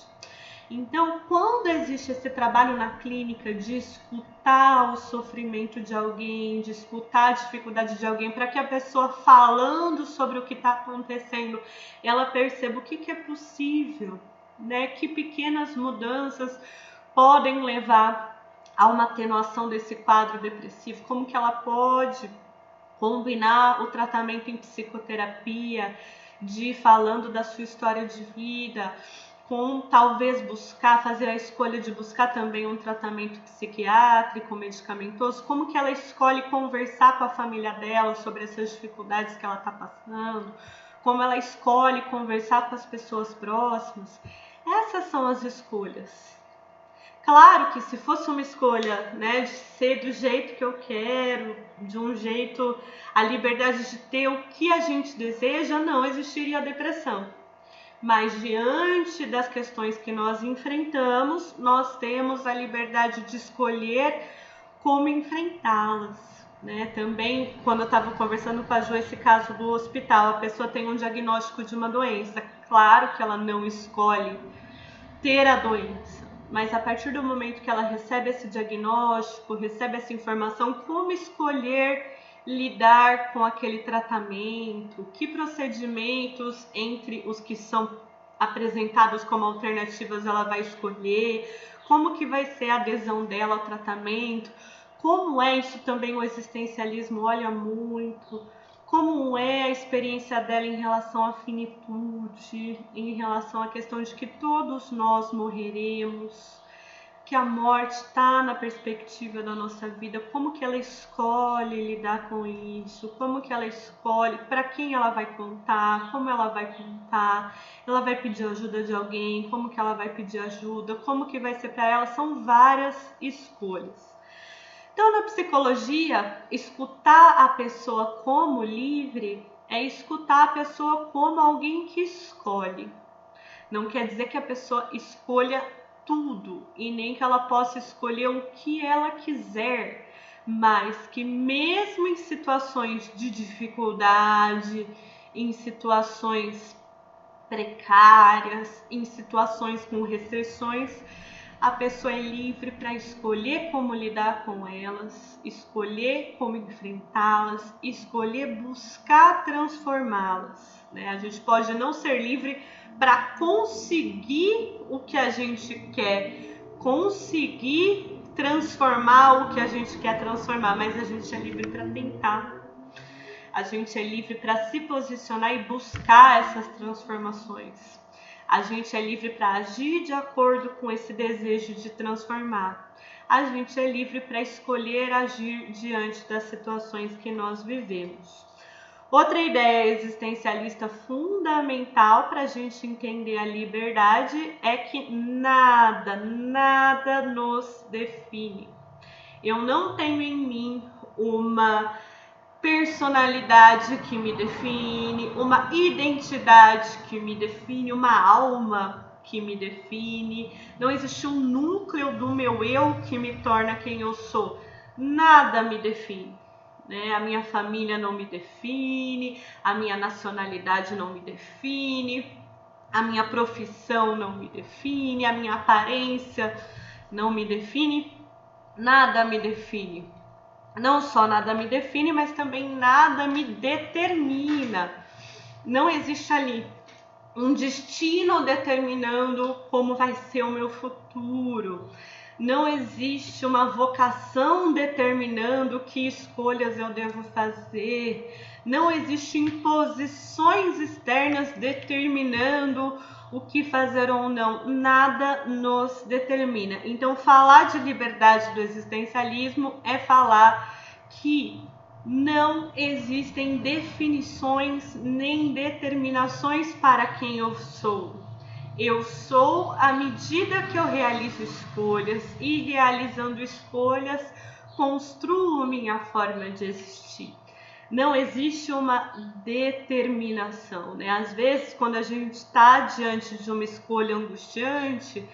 Então, quando existe esse trabalho na clínica de escutar o sofrimento de alguém, de escutar a dificuldade de alguém, para que a pessoa falando sobre o que está acontecendo, ela perceba o que é possível, né? Que pequenas mudanças podem levar a uma atenuação desse quadro depressivo, como que ela pode combinar o tratamento em psicoterapia, de falando da sua história de vida, com talvez fazer a escolha de buscar também um tratamento psiquiátrico, medicamentoso, como que ela escolhe conversar com a família dela sobre essas dificuldades que ela está passando, como ela escolhe conversar com as pessoas próximas. Essas são as escolhas. Claro que se fosse uma escolha, né, de ser do jeito que eu quero, de um jeito, a liberdade de ter o que a gente deseja, não existiria a depressão. Mas diante das questões que nós enfrentamos, nós temos a liberdade de escolher como enfrentá-las. Né? Também, quando eu estava conversando com a Ju, esse caso do hospital, a pessoa tem um diagnóstico de uma doença. Claro que ela não escolhe ter a doença, mas a partir do momento que ela recebe esse diagnóstico, recebe essa informação, como escolher lidar com aquele tratamento, que procedimentos entre os que são apresentados como alternativas ela vai escolher, como que vai ser a adesão dela ao tratamento, como é isso também o existencialismo olha muito, como é a experiência dela em relação à finitude, em relação à questão de que todos nós morreremos, que a morte está na perspectiva da nossa vida, como que ela escolhe lidar com isso, como que ela escolhe, para quem ela vai contar, como ela vai contar, ela vai pedir ajuda de alguém, como que ela vai pedir ajuda, como que vai ser para ela, são várias escolhas. Então, na psicologia, escutar a pessoa como livre é escutar a pessoa como alguém que escolhe. Não quer dizer que a pessoa escolha tudo e nem que ela possa escolher o que ela quiser, mas que mesmo em situações de dificuldade, em situações precárias, em situações com restrições, a pessoa é livre para escolher como lidar com elas, escolher como enfrentá-las, escolher buscar transformá-las. Né? A gente pode não ser livre para conseguir o que a gente quer, conseguir transformar o que a gente quer transformar, mas a gente é livre para tentar. A gente é livre para se posicionar e buscar essas transformações. A gente é livre para agir de acordo com esse desejo de transformar. A gente é livre para escolher agir diante das situações que nós vivemos. Outra ideia existencialista fundamental para a gente entender a liberdade é que nada nos define. Eu não tenho em mim uma personalidade que me define, uma identidade que me define, uma alma que me define. Não existe um núcleo do meu eu que me torna quem eu sou. Nada me define. Né? A minha família não me define, a minha nacionalidade não me define, a minha profissão não me define, a minha aparência não me define. Nada me define. Não só nada me define, mas também nada me determina. Não existe ali um destino determinando como vai ser o meu futuro. Não existe uma vocação determinando que escolhas eu devo fazer. Não existem imposições externas determinando o que fazer ou não. Nada nos determina. Então, falar de liberdade do existencialismo é falar que não existem definições nem determinações para quem eu sou. Eu sou à medida que eu realizo escolhas e realizando escolhas construo minha forma de existir. Não existe uma determinação, né? Às vezes, quando a gente está diante de uma escolha angustiante,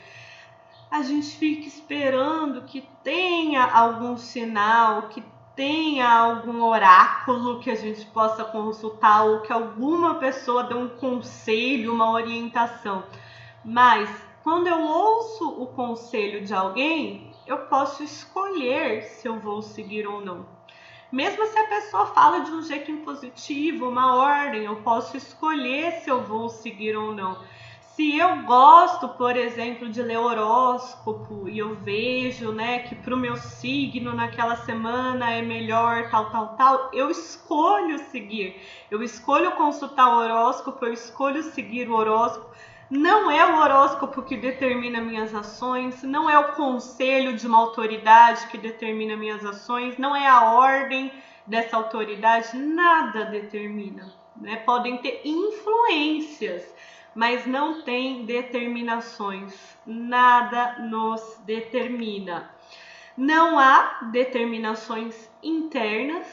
a gente fica esperando que tenha algum sinal, que tenha algum oráculo que a gente possa consultar ou que alguma pessoa dê um conselho, uma orientação. Mas quando eu ouço o conselho de alguém, eu posso escolher se eu vou seguir ou não. Mesmo se a pessoa fala de um jeito impositivo, uma ordem, eu posso escolher se eu vou seguir ou não. Se eu gosto, por exemplo, de ler horóscopo e eu vejo, né, que para o meu signo naquela semana é melhor tal, eu escolho seguir. Eu escolho consultar o horóscopo, eu escolho seguir o horóscopo. Não é o horóscopo que determina minhas ações, não é o conselho de uma autoridade que determina minhas ações, não é a ordem dessa autoridade, nada determina. né? Podem ter influências, mas não tem determinações. Nada nos determina. Não há determinações internas,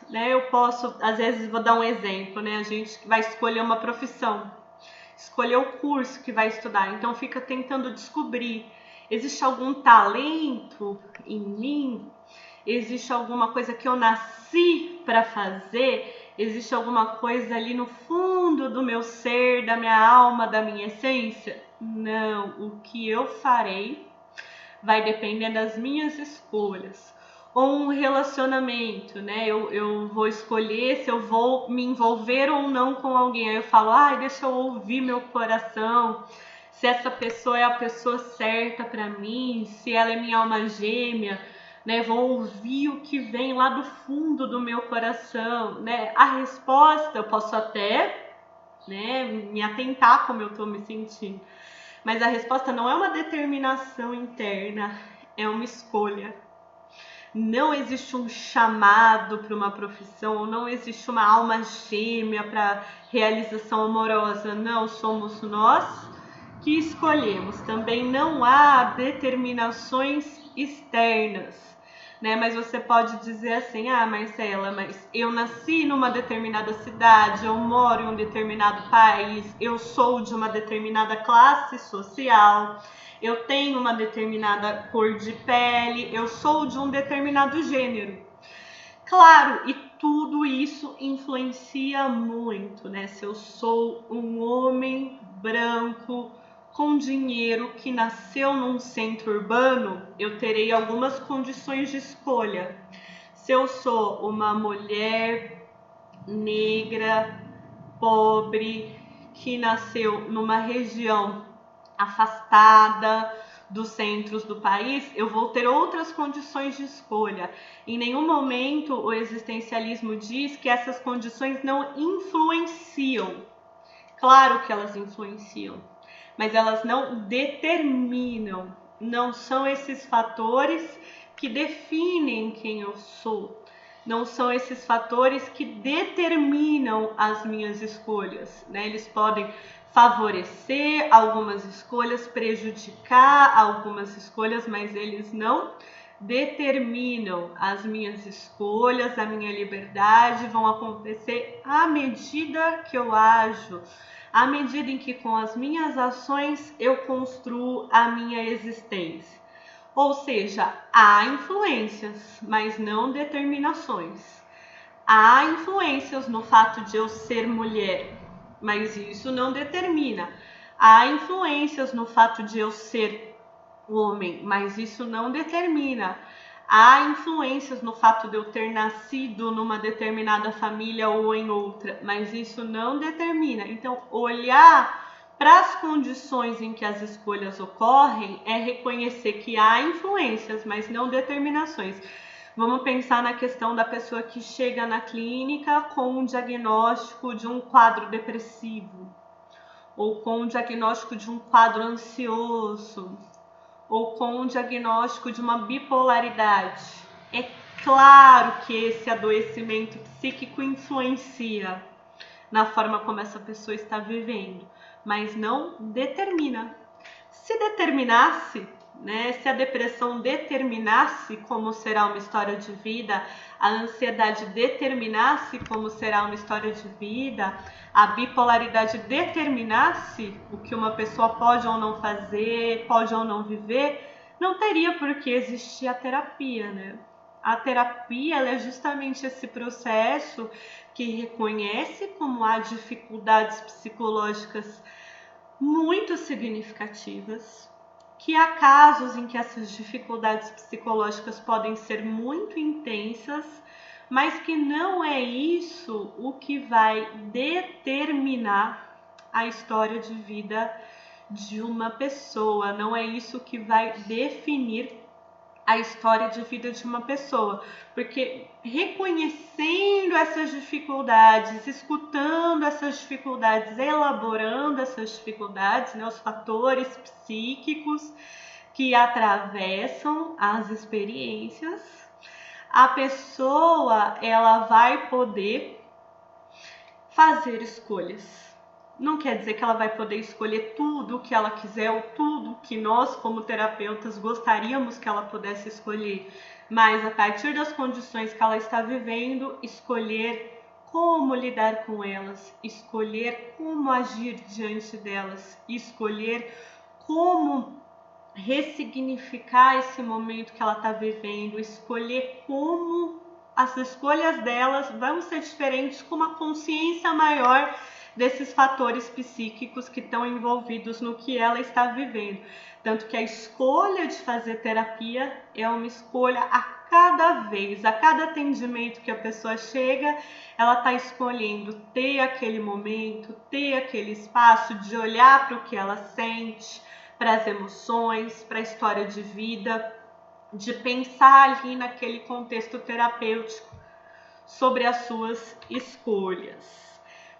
né? Eu posso, às vezes, vou dar um exemplo, né? A gente vai escolher uma profissão, escolher o curso que vai estudar, então fica tentando descobrir, existe algum talento em mim? Existe alguma coisa que eu nasci para fazer? Existe alguma coisa ali no fundo do meu ser, da minha alma, da minha essência? Não, o que eu farei vai depender das minhas escolhas. Ou um relacionamento, né? Eu vou escolher se eu vou me envolver ou não com alguém. Aí eu falo, deixa eu ouvir meu coração, se essa pessoa é a pessoa certa para mim, se ela é minha alma gêmea, né? Vou ouvir o que vem lá do fundo do meu coração, né? A resposta eu posso até, né, me atentar como eu estou me sentindo, mas a resposta não é uma determinação interna, é uma escolha. Não existe um chamado para uma profissão, não existe uma alma gêmea para realização amorosa. Não, somos nós que escolhemos. Também não há determinações externas, né? Mas você pode dizer assim, Marcela, mas eu nasci numa determinada cidade, eu moro em um determinado país, eu sou de uma determinada classe social, eu tenho uma determinada cor de pele, eu sou de um determinado gênero. Claro, e tudo isso influencia muito, né? Se eu sou um homem branco com dinheiro que nasceu num centro urbano, eu terei algumas condições de escolha. Se eu sou uma mulher negra, pobre, que nasceu numa região afastada dos centros do país, eu vou ter outras condições de escolha. Em nenhum momento o existencialismo diz que essas condições não influenciam. Claro que elas influenciam, mas elas não determinam. Não são esses fatores que definem quem eu sou. Não são esses fatores que determinam as minhas escolhas, né? Eles podem favorecer algumas escolhas, prejudicar algumas escolhas, mas eles não determinam as minhas escolhas, a minha liberdade vão acontecer à medida que eu ajo, à medida em que com as minhas ações eu construo a minha existência. Ou seja, há influências, mas não determinações. Há influências no fato de eu ser mulher, mas isso não determina. Há influências no fato de eu ser homem, mas isso não determina. Há influências no fato de eu ter nascido numa determinada família ou em outra, mas isso não determina. Então, olhar para as condições em que as escolhas ocorrem é reconhecer que há influências, mas não determinações. Vamos pensar na questão da pessoa que chega na clínica com um diagnóstico de um quadro depressivo, ou com um diagnóstico de um quadro ansioso, ou com um diagnóstico de uma bipolaridade. É claro que esse adoecimento psíquico influencia na forma como essa pessoa está vivendo, mas não determina. Se determinasse, né, se a depressão determinasse como será uma história de vida, a ansiedade determinasse como será uma história de vida, a bipolaridade determinasse o que uma pessoa pode ou não fazer, pode ou não viver, não teria por que existir a terapia, né? A terapia, ela é justamente esse processo que reconhece como há dificuldades psicológicas muito significativas, que há casos em que essas dificuldades psicológicas podem ser muito intensas, mas que não é isso o que vai determinar a história de vida de uma pessoa, não é isso que vai definir a história de vida de uma pessoa, porque reconhecendo essas dificuldades, escutando essas dificuldades, elaborando essas dificuldades, né, os fatores psíquicos que atravessam as experiências, a pessoa ela vai poder fazer escolhas. Não quer dizer que ela vai poder escolher tudo o que ela quiser ou tudo que nós, como terapeutas, gostaríamos que ela pudesse escolher, mas a partir das condições que ela está vivendo, escolher como lidar com elas, escolher como agir diante delas, escolher como ressignificar esse momento que ela está vivendo, escolher como as escolhas delas vão ser diferentes com uma consciência maior desses fatores psíquicos que estão envolvidos no que ela está vivendo. Tanto que a escolha de fazer terapia é uma escolha a cada vez, a cada atendimento que a pessoa chega, ela está escolhendo ter aquele momento, ter aquele espaço de olhar para o que ela sente, para as emoções, para a história de vida, de pensar ali naquele contexto terapêutico sobre as suas escolhas.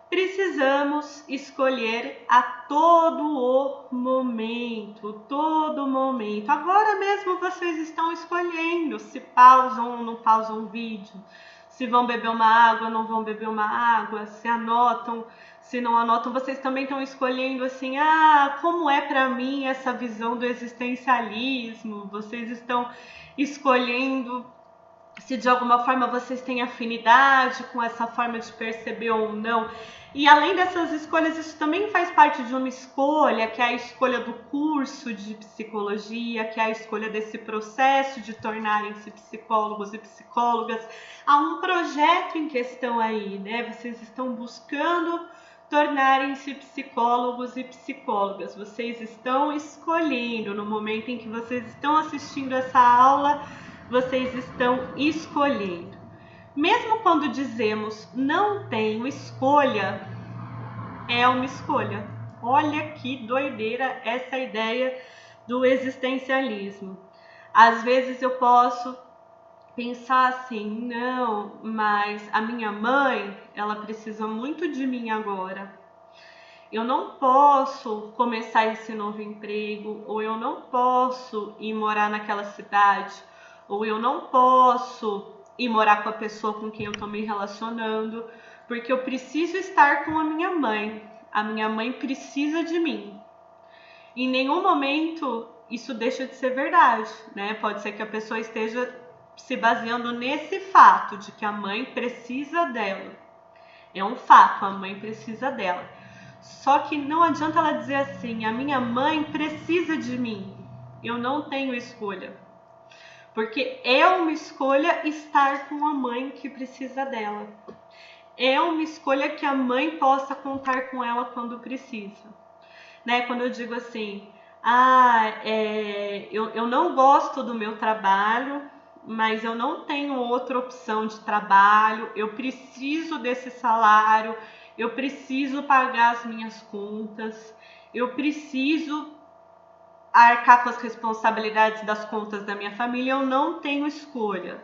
Precisamos escolher a todo o momento, todo momento. Agora mesmo vocês estão escolhendo se pausam ou não pausam o vídeo, se vão beber uma água ou não vão beber uma água, se anotam, se não anotam. Vocês também estão escolhendo assim, como é para mim essa visão do existencialismo. Vocês estão escolhendo se de alguma forma vocês têm afinidade com essa forma de perceber ou não. E além dessas escolhas, isso também faz parte de uma escolha, que é a escolha do curso de psicologia, que é a escolha desse processo de tornarem-se psicólogos e psicólogas. Há um projeto em questão aí, né? Vocês estão buscando tornarem-se psicólogos e psicólogas. Vocês estão escolhendo, no momento em que vocês estão assistindo essa aula, vocês estão escolhendo. Mesmo quando dizemos não tenho escolha, é uma escolha. Olha que doideira essa ideia do existencialismo. Às vezes eu posso pensar assim, não, mas a minha mãe, ela precisa muito de mim agora. Eu não posso começar esse novo emprego, ou eu não posso ir morar naquela cidade, ou eu não posso ir morar com a pessoa com quem eu estou me relacionando, porque eu preciso estar com a minha mãe. A minha mãe precisa de mim. Em nenhum momento isso deixa de ser verdade, né? Pode ser que a pessoa esteja se baseando nesse fato de que a mãe precisa dela. É um fato, a mãe precisa dela. Só que não adianta ela dizer assim, a minha mãe precisa de mim. Eu não tenho escolha. Porque é uma escolha estar com a mãe que precisa dela. É uma escolha que a mãe possa contar com ela quando precisa. Né? Quando eu digo assim, eu não gosto do meu trabalho, mas eu não tenho outra opção de trabalho, eu preciso desse salário, eu preciso pagar as minhas contas, eu preciso arcar com as responsabilidades das contas da minha família, eu não tenho escolha.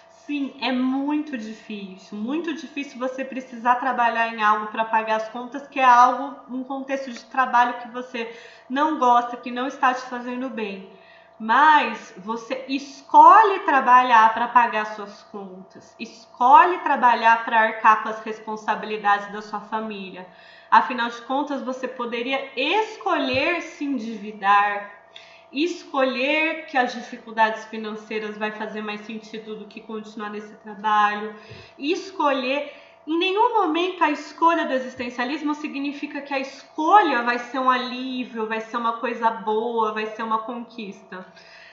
Sim, é muito difícil você precisar trabalhar em algo para pagar as contas, que é algo, um contexto de trabalho que você não gosta, que não está te fazendo bem. Mas você escolhe trabalhar para pagar suas contas, escolhe trabalhar para arcar com as responsabilidades da sua família. Afinal de contas, você poderia escolher se endividar, escolher que as dificuldades financeiras vai fazer mais sentido do que continuar nesse trabalho, escolher. Em nenhum momento a escolha do existencialismo significa que a escolha vai ser um alívio, vai ser uma coisa boa, vai ser uma conquista.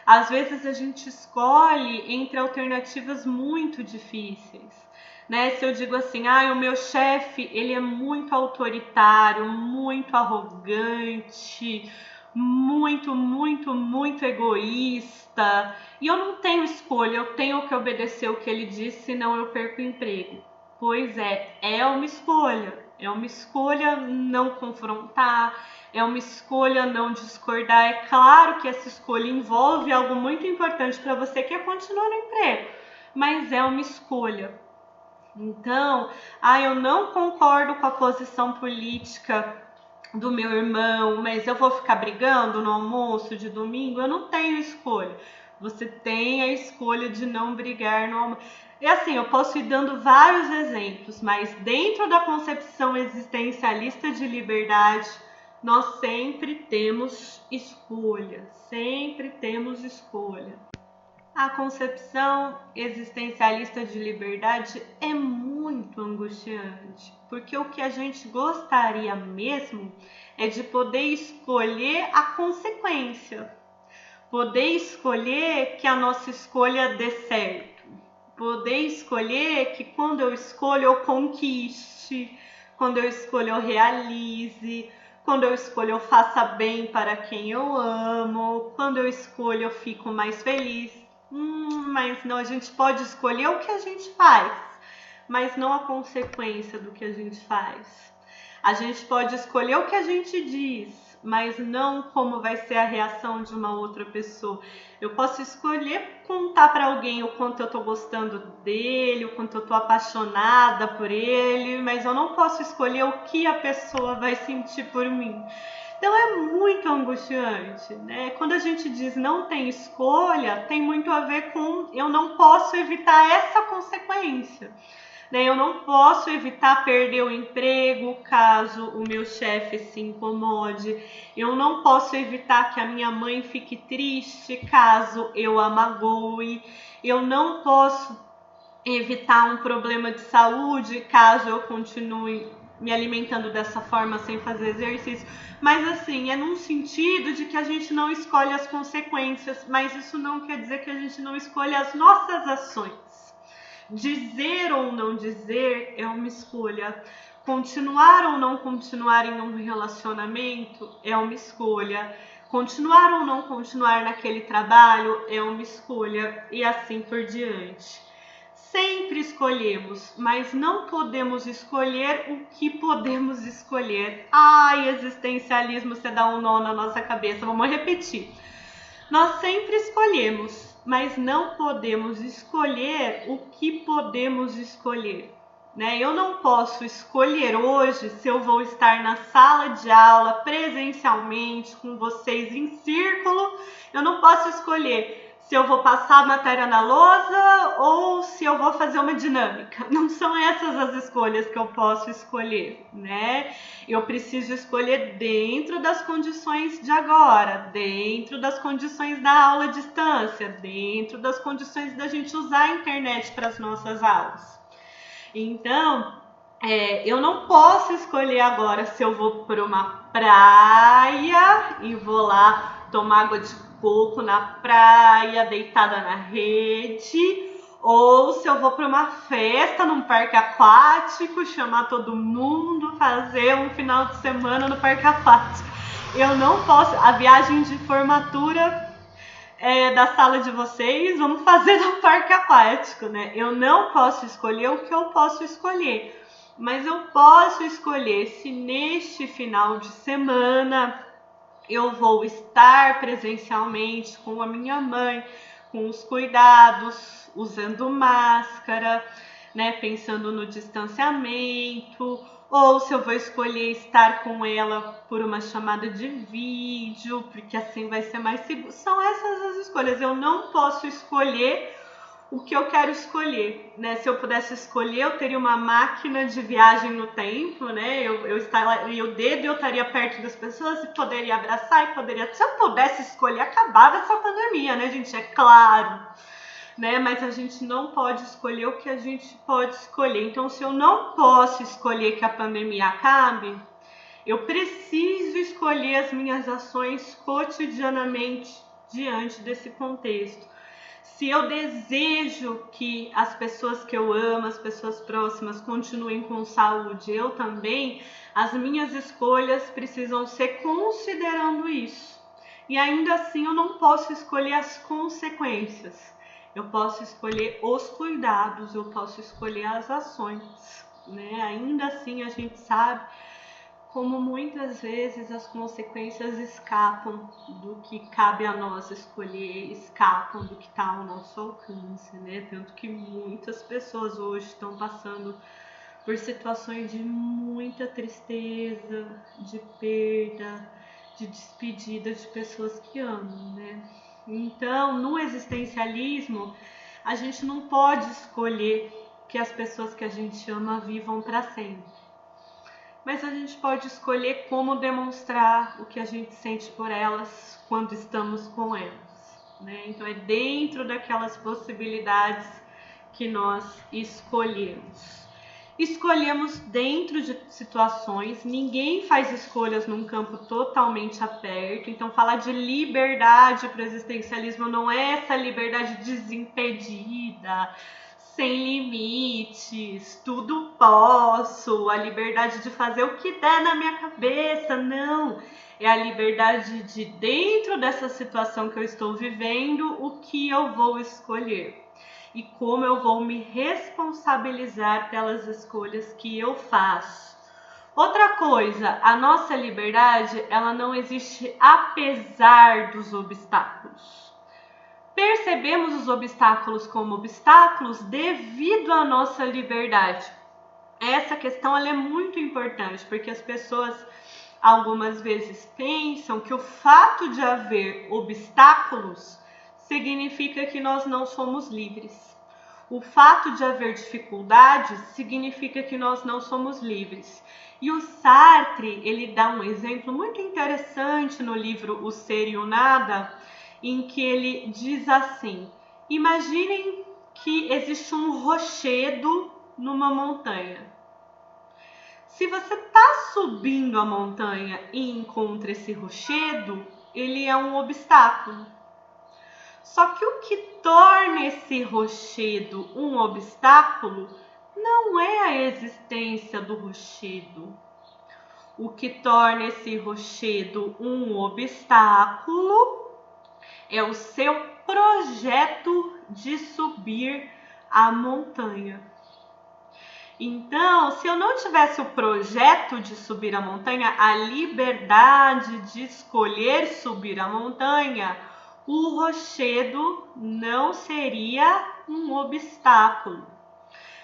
Às vezes a gente escolhe entre alternativas muito difíceis. Né? Se eu digo assim, o meu chefe, ele é muito autoritário, muito arrogante, muito egoísta, e eu não tenho escolha, eu tenho que obedecer o que ele diz, senão eu perco o emprego. Pois é uma escolha não confrontar, é uma escolha não discordar. É claro que essa escolha envolve algo muito importante para você, que é continuar no emprego, mas é uma escolha. Então, eu não concordo com a posição política do meu irmão, mas eu vou ficar brigando no almoço de domingo? Eu não tenho escolha. Você tem a escolha de não brigar no almoço. E assim, eu posso ir dando vários exemplos, mas dentro da concepção existencialista de liberdade, nós sempre temos escolha, sempre temos escolha. A concepção existencialista de liberdade é muito angustiante, porque o que a gente gostaria mesmo é de poder escolher a consequência, poder escolher que a nossa escolha dê certo, poder escolher que quando eu escolho eu conquiste, quando eu escolho eu realize, quando eu escolho eu faça bem para quem eu amo, quando eu escolho eu fico mais feliz. Mas não, a gente pode escolher o que a gente faz, mas não a consequência do que a gente faz. A gente pode escolher o que a gente diz, mas não como vai ser a reação de uma outra pessoa. Eu posso escolher contar para alguém o quanto eu tô gostando dele, o quanto eu tô apaixonada por ele, mas eu não posso escolher o que a pessoa vai sentir por mim. Então é muito angustiante, né? Quando a gente diz não tem escolha, tem muito a ver com eu não posso evitar essa consequência. Eu não posso evitar perder o emprego caso o meu chefe se incomode. Eu não posso evitar que a minha mãe fique triste caso eu a magoe. Eu não posso evitar um problema de saúde caso eu continue me alimentando dessa forma sem fazer exercício. Mas assim, é num sentido de que a gente não escolhe as consequências, mas isso não quer dizer que a gente não escolhe as nossas ações. Dizer ou não dizer é uma escolha. Continuar ou não continuar em um relacionamento é uma escolha. Continuar ou não continuar naquele trabalho é uma escolha, e assim por diante. Sempre escolhemos, mas não podemos escolher o que podemos escolher. Ai, existencialismo, você dá um nó na nossa cabeça. Vamos repetir. Nós sempre escolhemos, mas não podemos escolher o que podemos escolher. Eu não posso escolher hoje se eu vou estar na sala de aula presencialmente com vocês em círculo. Eu não posso escolher se eu vou passar a matéria na lousa ou se eu vou fazer uma dinâmica. Não são essas as escolhas que eu posso escolher, né? Eu preciso escolher dentro das condições de agora, dentro das condições da aula à distância, dentro das condições da gente usar a internet para as nossas aulas. Então, eu não posso escolher agora se eu vou para uma praia e vou lá tomar água de coco na praia, deitada na rede, ou se eu vou para uma festa num parque aquático, chamar todo mundo, fazer um final de semana no parque aquático. Eu não posso, a viagem de formatura da sala de vocês, vamos fazer no parque aquático, né? Eu não posso escolher o que eu posso escolher, mas eu posso escolher se neste final de semana eu vou estar presencialmente com a minha mãe, com os cuidados, usando máscara, né, pensando no distanciamento, ou se eu vou escolher estar com ela por uma chamada de vídeo, porque assim vai ser mais seguro. São essas as escolhas. Eu não posso escolher o que eu quero escolher, né? Se eu pudesse escolher, eu teria uma máquina de viagem no tempo, né? Eu estaria o dedo e eu estaria perto das pessoas e poderia abraçar e poderia... Se eu pudesse escolher, acabar essa pandemia, né, gente? É claro, né? Mas a gente não pode escolher o que a gente pode escolher. Então, se eu não posso escolher que a pandemia acabe, eu preciso escolher as minhas ações cotidianamente diante desse contexto. Se eu desejo que as pessoas que eu amo, as pessoas próximas, continuem com saúde, eu também, as minhas escolhas precisam ser considerando isso. E ainda assim eu não posso escolher as consequências. Eu posso escolher os cuidados, eu posso escolher as ações, né? Ainda assim a gente sabe como muitas vezes as consequências escapam do que cabe a nós escolher, escapam do que está ao nosso alcance, né? Tanto que muitas pessoas hoje estão passando por situações de muita tristeza, de perda, de despedida de pessoas que amam, né? Então, no existencialismo, a gente não pode escolher que as pessoas que a gente ama vivam para sempre. Mas a gente pode escolher como demonstrar o que a gente sente por elas quando estamos com elas, né? Então é dentro daquelas possibilidades que nós escolhemos. Escolhemos dentro de situações, ninguém faz escolhas num campo totalmente aberto. Então falar de liberdade para o existencialismo não é essa liberdade desimpedida, sem limites, tudo posso, a liberdade de fazer o que der na minha cabeça, não. É a liberdade de, dentro dessa situação que eu estou vivendo, o que eu vou escolher e como eu vou me responsabilizar pelas escolhas que eu faço. Outra coisa, a nossa liberdade, ela não existe apesar dos obstáculos. Percebemos os obstáculos como obstáculos devido à nossa liberdade. Essa questão ela é muito importante, porque as pessoas algumas vezes pensam que o fato de haver obstáculos significa que nós não somos livres. O fato de haver dificuldades significa que nós não somos livres. E o Sartre, ele dá um exemplo muito interessante no livro O Ser e o Nada, em que ele diz assim: imaginem que existe um rochedo numa montanha. Se você está subindo a montanha e encontra esse rochedo, ele é um obstáculo. Só que o que torna esse rochedo um obstáculo não é a existência do rochedo. O que torna esse rochedo um obstáculo é o seu projeto de subir a montanha. Então, se eu não tivesse o projeto de subir a montanha, a liberdade de escolher subir a montanha, o rochedo não seria um obstáculo.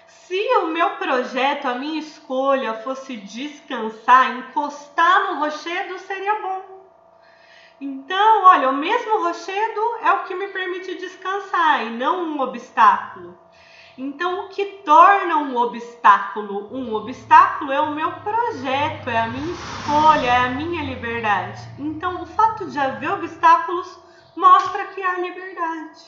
Se o meu projeto, a minha escolha fosse descansar, encostar no rochedo, seria bom. Então, olha, o mesmo rochedo é o que me permite descansar e não um obstáculo. Então, o que torna um obstáculo é o meu projeto, é a minha escolha, é a minha liberdade. Então, o fato de haver obstáculos mostra que há liberdade,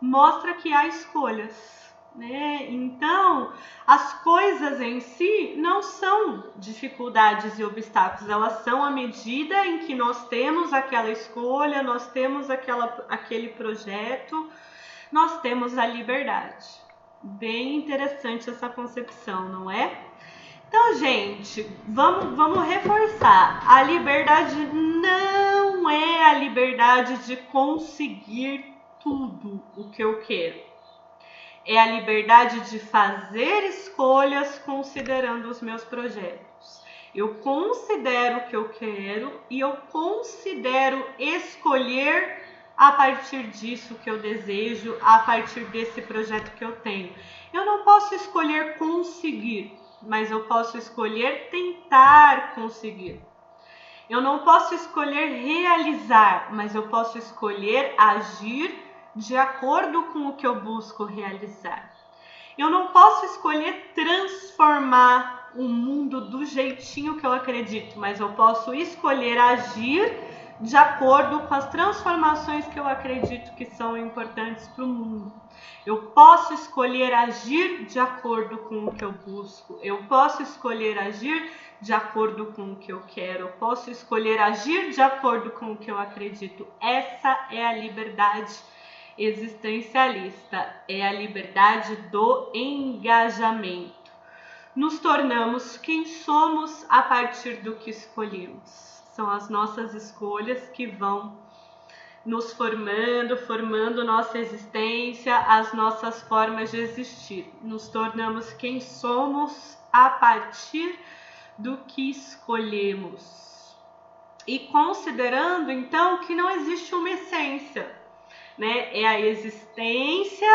mostra que há escolhas, né? Então, as coisas em si não são dificuldades e obstáculos, elas são à medida em que nós temos aquela escolha, nós temos aquele projeto, nós temos a liberdade. Bem interessante essa concepção, não é? Então, gente, vamos reforçar. A liberdade não é a liberdade de conseguir tudo o que eu quero. É a liberdade de fazer escolhas considerando os meus projetos. Eu considero o que eu quero e eu considero escolher a partir disso que eu desejo, a partir desse projeto que eu tenho. Eu não posso escolher conseguir, mas eu posso escolher tentar conseguir. Eu não posso escolher realizar, mas eu posso escolher agir de acordo com o que eu busco realizar. Eu não posso escolher transformar o mundo do jeitinho que eu acredito, mas eu posso escolher agir de acordo com as transformações que eu acredito que são importantes para o mundo. Eu posso escolher agir de acordo com o que eu busco. Eu posso escolher agir de acordo com o que eu quero. Eu posso escolher agir de acordo com o que eu acredito. Essa é a liberdade existencialista. É a liberdade do engajamento. Nos tornamos quem somos a partir do que escolhemos. São as nossas escolhas que vão nos formando nossa existência, as nossas formas de existir. Nos tornamos quem somos a partir do que escolhemos. E considerando, então, que não existe uma essência, né? É a existência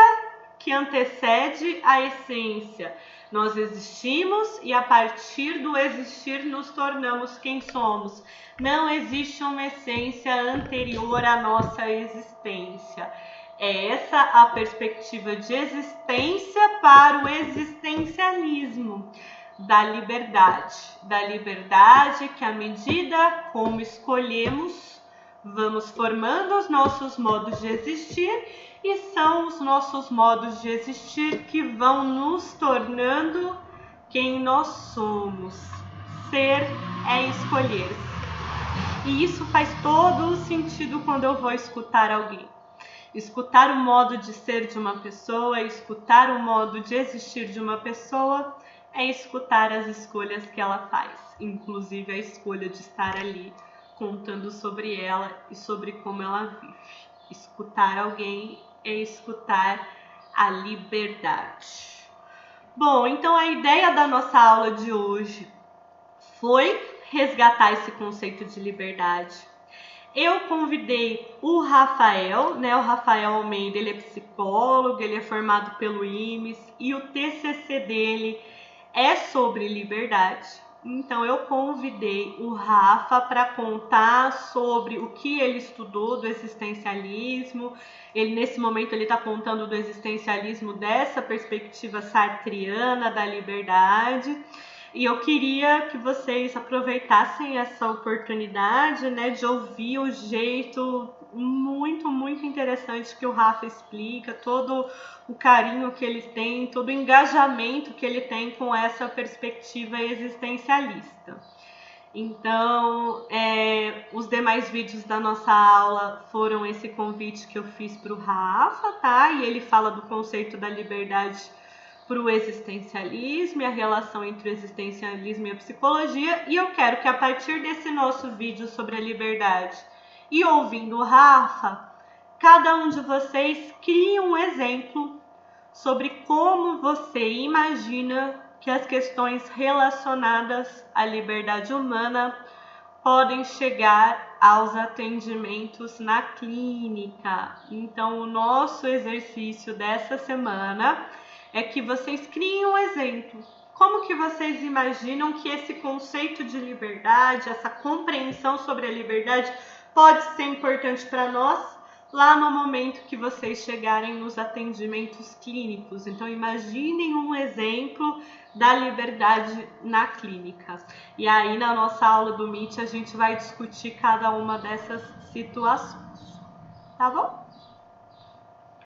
que antecede a essência. Nós existimos e a partir do existir nos tornamos quem somos. Não existe uma essência anterior à nossa existência. É essa a perspectiva de existência para o existencialismo da liberdade que à medida como escolhemos, vamos formando os nossos modos de existir e são os nossos modos de existir que vão nos tornando quem nós somos. Ser é escolher-se. E isso faz todo o sentido quando eu vou escutar alguém. Escutar o modo de ser de uma pessoa, escutar o modo de existir de uma pessoa, é escutar as escolhas que ela faz, inclusive a escolha de estar ali contando sobre ela e sobre como ela vive. Escutar alguém é escutar a liberdade. Bom, então a ideia da nossa aula de hoje foi resgatar esse conceito de liberdade. Eu convidei o Rafael, né? O Rafael Almeida, ele é psicólogo, ele é formado pelo IMES e o TCC dele é sobre liberdade. Então eu convidei o Rafa para contar sobre o que ele estudou do existencialismo. Nesse momento ele está contando do existencialismo dessa perspectiva sartriana da liberdade. E eu queria que vocês aproveitassem essa oportunidade, né, de ouvir o jeito muito, muito interessante que o Rafa explica, todo o carinho que ele tem, todo o engajamento que ele tem com essa perspectiva existencialista. Então, os demais vídeos da nossa aula foram esse convite que eu fiz para o Rafa, tá? E ele fala do conceito da liberdade para o existencialismo e a relação entre o existencialismo e a psicologia. E eu quero que a partir desse nosso vídeo sobre a liberdade e ouvindo o Rafa, cada um de vocês crie um exemplo sobre como você imagina que as questões relacionadas à liberdade humana podem chegar aos atendimentos na clínica. Então, o nosso exercício dessa semana é que vocês criem um exemplo. Como que vocês imaginam que esse conceito de liberdade, essa compreensão sobre a liberdade pode ser importante para nós lá no momento que vocês chegarem nos atendimentos clínicos? Então, imaginem um exemplo da liberdade na clínica. E aí, na nossa aula do Meet, a gente vai discutir cada uma dessas situações. Tá bom?